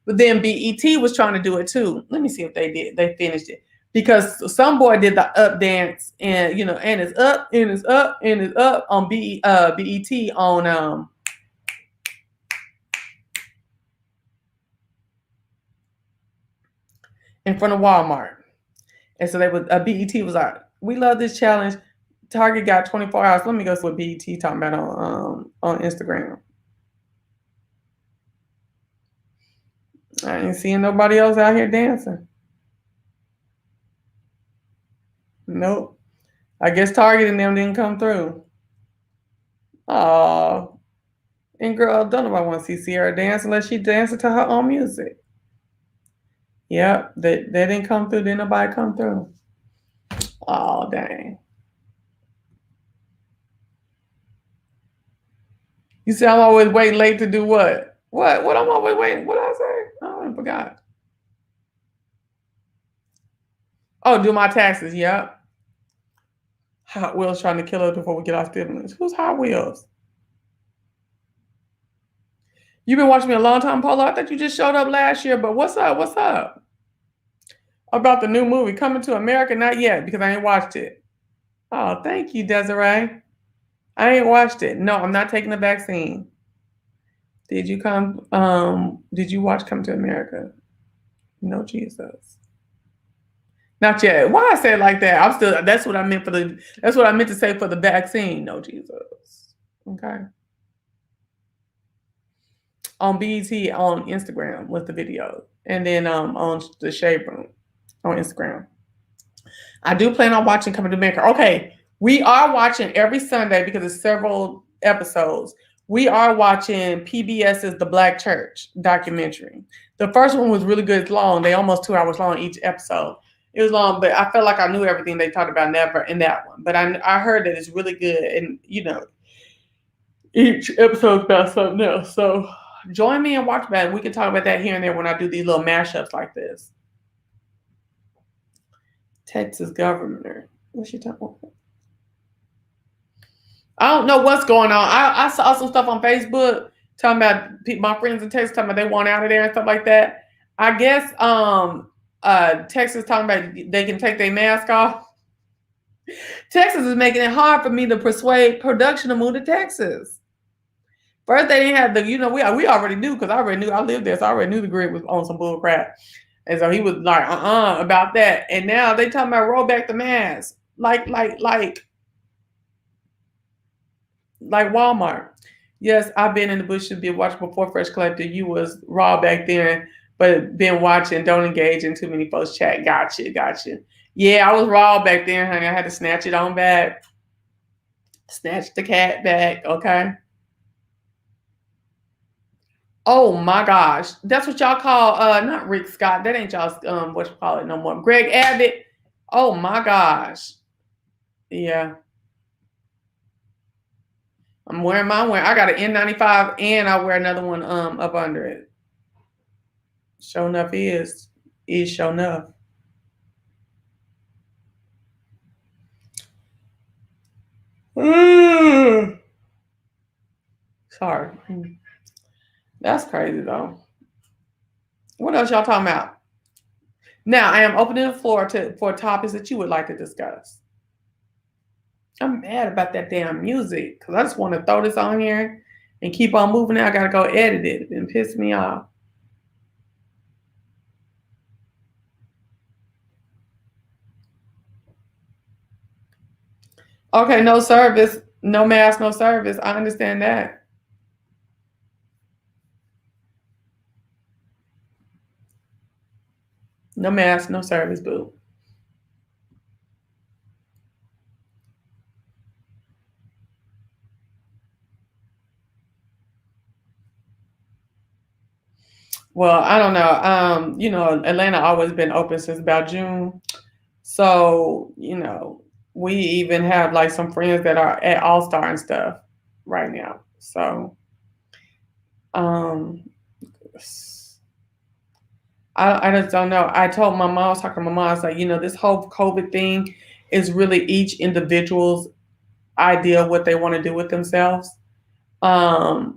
But then BET was trying to do it too. Let me see if they did. They finished it. Because some boy did the up dance and and it's up and it's up and it's up on BET on in front of Walmart. And so BET was like, we love this challenge. Target got 24 hours. Let me go see what BET talking about on Instagram. I ain't seeing nobody else out here dancing. Nope. I guess Target and them didn't come through. Oh. And girl, don't nobody want to see Sierra dance unless she dances to her own music. Yep, they didn't come through. Didn't nobody come through. Oh, dang. You see, I'm always waiting late to do what? What I'm always waiting? What did I say? Oh, I forgot. Oh, do my taxes. Yep. Hot Wheels trying to kill us before we get our stimulus. Who's Hot Wheels? You've been watching me a long time, Polo. I thought you just showed up last year, but what's up? What's up? About the new movie, Coming to America? Not yet, because I ain't watched it. Oh, thank you, Desiree. I ain't watched it. No, I'm not taking the vaccine. Did you watch Come to America? No, Jesus. Not yet. Why I say it like that? That's what I meant to say for the vaccine. No, Jesus. Okay. On BET on Instagram with the video. And then on the Shade Room on Instagram. I do plan on watching Coming to America. Okay. We are watching every Sunday because it's several episodes. We are watching PBS's The Black Church documentary. The first one was really good. It's long. They almost 2 hours long each episode. It was long, but I felt like I knew everything they talked about in that one. But I heard that it's really good. And, each episode's about something else. So join me and watch that. We can talk about that here and there when I do these little mashups like this. Texas governor. What's she talking about? I don't know what's going on. I saw some stuff on Facebook talking about my friends in Texas talking about they want out of there and stuff like that. I guess Texas talking about they can take their mask off. Texas is making it hard for me to persuade production to move to Texas. First, they didn't have the, we already knew, because I already knew, I lived there, so I already knew the grid was on some bull crap. And so he was like, about that. And now they talking about roll back the mask. Like Walmart. Yes, I've been in the bushes, been watching before Fresh Collector. You was raw back then, but been watching, don't engage in too many folks chat. Gotcha. Yeah, I was raw back then, honey. I had to snatch it on back. Snatch the cat back, okay? Oh my gosh. That's what y'all call not Rick Scott. That ain't y'all's what you call it no more. Greg Abbott. Oh my gosh. Yeah. I'm wearing mine. I got an N95 and I wear another one up under it. Show enough is show enough. Sorry. That's crazy though. What else y'all talking about? Now I am opening the floor for topics that you would like to discuss. I'm mad about that damn music because I just want to throw this on here and keep on moving. I gotta go edit it and piss me off. Okay, no service, no mask, no service. I understand that. No mask, no service, boo. Well, I don't know. Atlanta always been open since about June. So, we even have like some friends that are at All Star and stuff right now. So, I just don't know. I told my mom, I was talking to my mom, I was like, this whole COVID thing is really each individual's idea of what they want to do with themselves. Oh,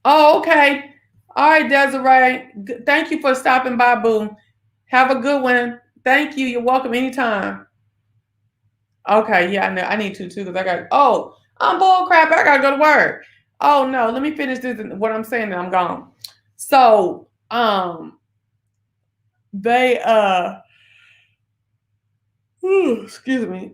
okay. All right, Desiree. Thank you for stopping by, boo. Have a good one. Thank you. You're welcome anytime. Okay, yeah, I know. I need to too, because I'm bull crap. I gotta go to work. Oh no, let me finish this. What I'm saying, and I'm gone. So, they excuse me.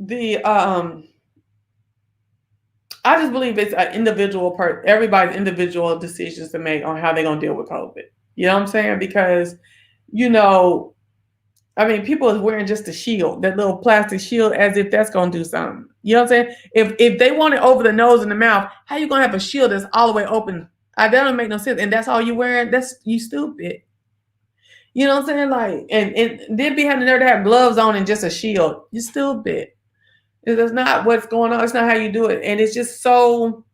I just believe it's an individual everybody's individual decisions to make on how they're gonna deal with COVID. You know what I'm saying? Because, people is wearing just a shield, that little plastic shield, as if that's gonna do something. You know what I'm saying? If they want it over the nose and the mouth, how you gonna have a shield that's all the way open? That doesn't make no sense. And that's all you wearing? You stupid. You know what I'm saying? Like, and then be having the nerve to have gloves on and just a shield. You stupid. That's not what's going on. It's not how you do it. And it's just so,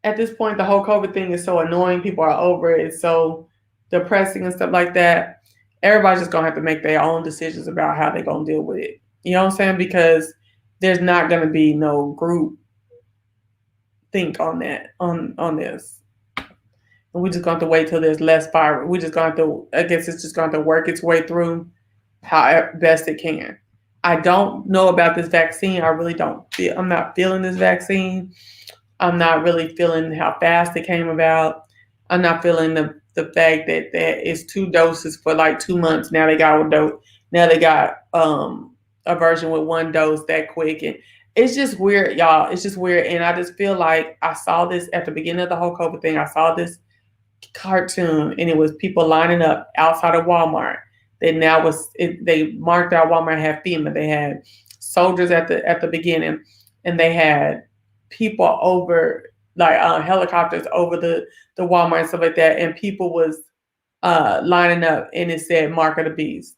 at this point, the whole COVID thing is so annoying. People are over it. It's so depressing and stuff like that. Everybody's just going to have to make their own decisions about how they're going to deal with it. You know what I'm saying? Because there's not going to be no group think on that, on this. And we're just going to have to wait till there's less virus. We're just going to, I guess it's just going to work its way through how best it can. I don't know about this vaccine. I really don't feel, I'm not feeling this vaccine. I'm not really feeling how fast it came about. I'm not feeling the fact that it's 2 doses for like 2 months. Now they got a version with 1 dose that quick. And it's just weird, y'all. It's just weird. And I just feel like I saw this at the beginning of the whole COVID thing. I saw this cartoon and it was people lining up outside of Walmart. They marked out Walmart had FEMA. They had soldiers at the beginning, and they had people over like helicopters over the Walmart and stuff like that. And people was lining up, and it said "Mark of the Beast."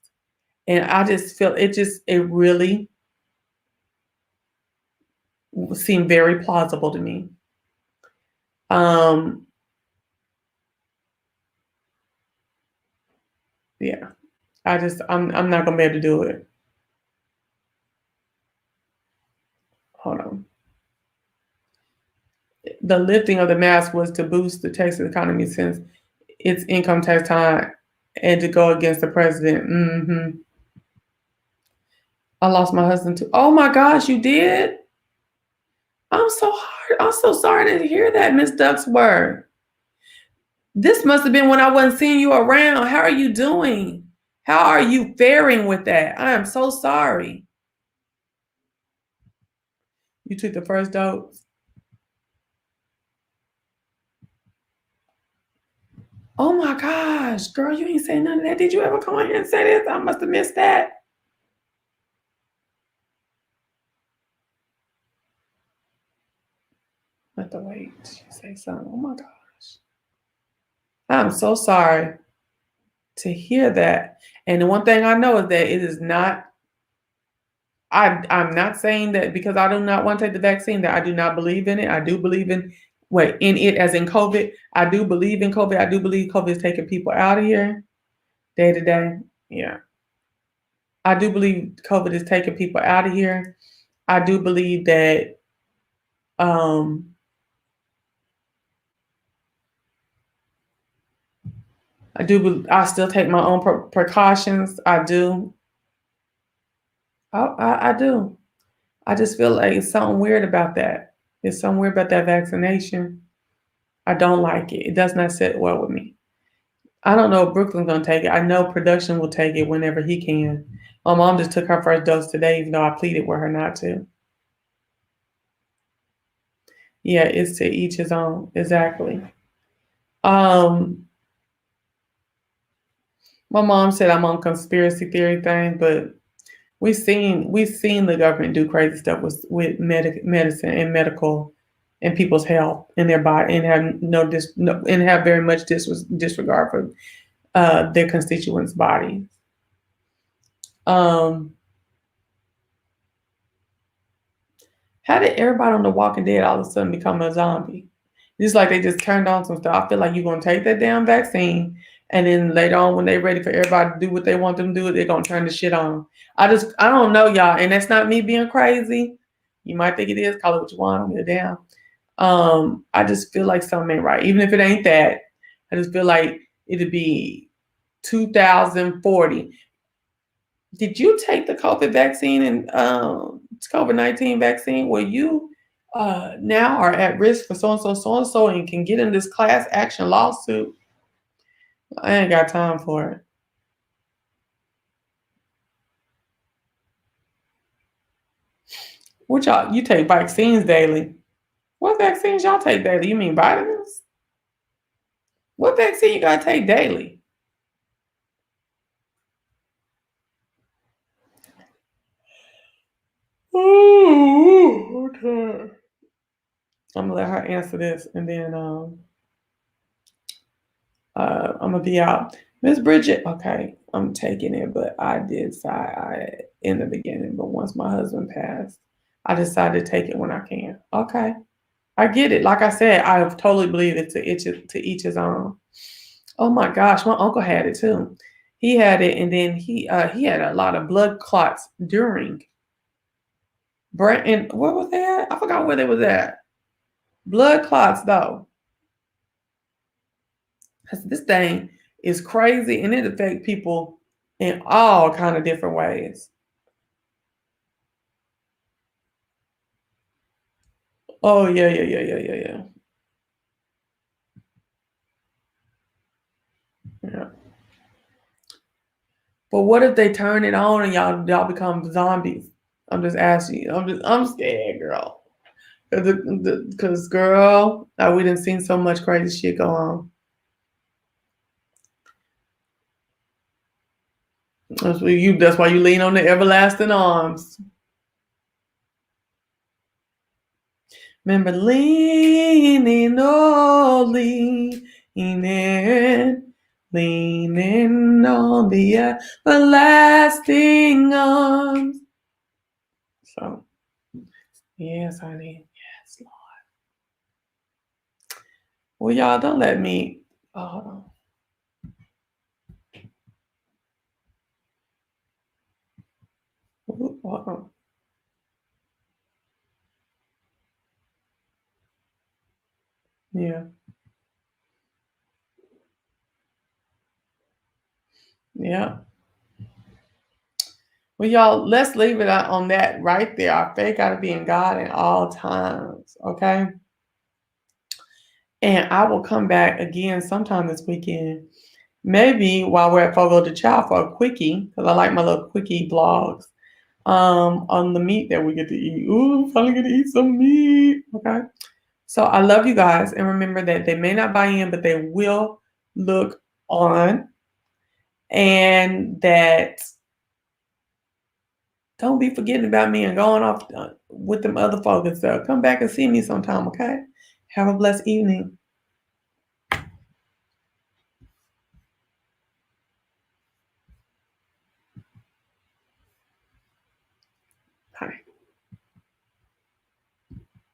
And I just feel it really seemed very plausible to me. Yeah. I'm not gonna be able to do it. Hold on. The lifting of the mask was to boost the Texas economy since it's income tax time and to go against the president. I lost my husband too. Oh my gosh, you did? I'm so hard. I'm so sorry to hear that, Miss Ducksworth. This must have been when I wasn't seeing you around. How are you doing? How are you faring with that? I am so sorry. You took the first dose? Oh my gosh, girl, you ain't say none of that. Did you ever come on here and say this? I must have missed that. Let the wait. She say something. Oh my gosh. I'm so sorry to hear that. And the one thing I know is that it is not, I'm not saying that because I do not want to take the vaccine that I do not believe in it. I do believe in it as in COVID. I do believe in COVID. I do believe COVID is taking people out of here day to day. Yeah. I do believe COVID is taking people out of here. I do believe that I still take my own precautions. I do. I do. I just feel like it's something weird about that. It's something weird about that vaccination. I don't like it. It does not sit well with me. I don't know if Brooklyn's gonna take it. I know production will take it whenever he can. My mom just took her first dose today, even though I pleaded with her not to. Yeah, it's to each his own. Exactly. My mom said I'm on conspiracy theory thing, but we've seen the government do crazy stuff with medicine and medical and people's health and their body and have very much disregard for their constituents' bodies. How did everybody on The Walking Dead all of a sudden become a zombie? Just like they just turned on some stuff. I feel like you're gonna take that damn vaccine, and then later on, when they're ready for everybody to do what they want them to do, they're gonna turn the shit on. I don't know, y'all, and that's not me being crazy. You might think it is. Call it what you want. I'm here down. I just feel like something ain't right. Even if it ain't that, I just feel like it'd be 2040. Did you take the COVID vaccine and COVID-19 vaccine where you now are at risk for so and so and can get in this class action lawsuit? I ain't got time for it. What y'all? You take vaccines daily? What vaccines y'all take daily? You mean vitamins? What vaccine you gotta take daily? Oh, okay. I'm gonna let her answer this, and then I'm gonna be out. Miss Bridget, okay, I'm taking it, but I did say I in the beginning, but once my husband passed, I decided to take it when I can. Okay, I get it. Like I said, I totally believe it's to each his own. Oh my gosh, my uncle had it too. He had it, and then he had a lot of blood clots during. And what was that? I forgot where they was at. Blood clots though. This thing is crazy and it affects people in all kind of different ways. Oh yeah. Yeah. But what if they turn it on and y'all become zombies? I'm just asking you. I'm scared, girl. Because girl, we done seen so much crazy shit go on. That's why you lean on the everlasting arms. Remember leaning on the everlasting arms. So, yes, honey. Yes, Lord. Well, y'all don't let me. Oh, hold on. Ooh, hold on. Yeah. Yeah. Well, y'all, let's leave it on that right there. Our faith got to be in God at all times, okay? And I will come back again sometime this weekend. Maybe while we're at Fogo de Chao for a quickie, because I like my little quickie vlogs on the meat that we get to eat. Ooh, finally get to eat some meat, okay? So I love you guys. And remember that they may not buy in, but they will look on. And that don't be forgetting about me and going off with them other folks and stuff. Come back and see me sometime, okay? Have a blessed evening. Bye.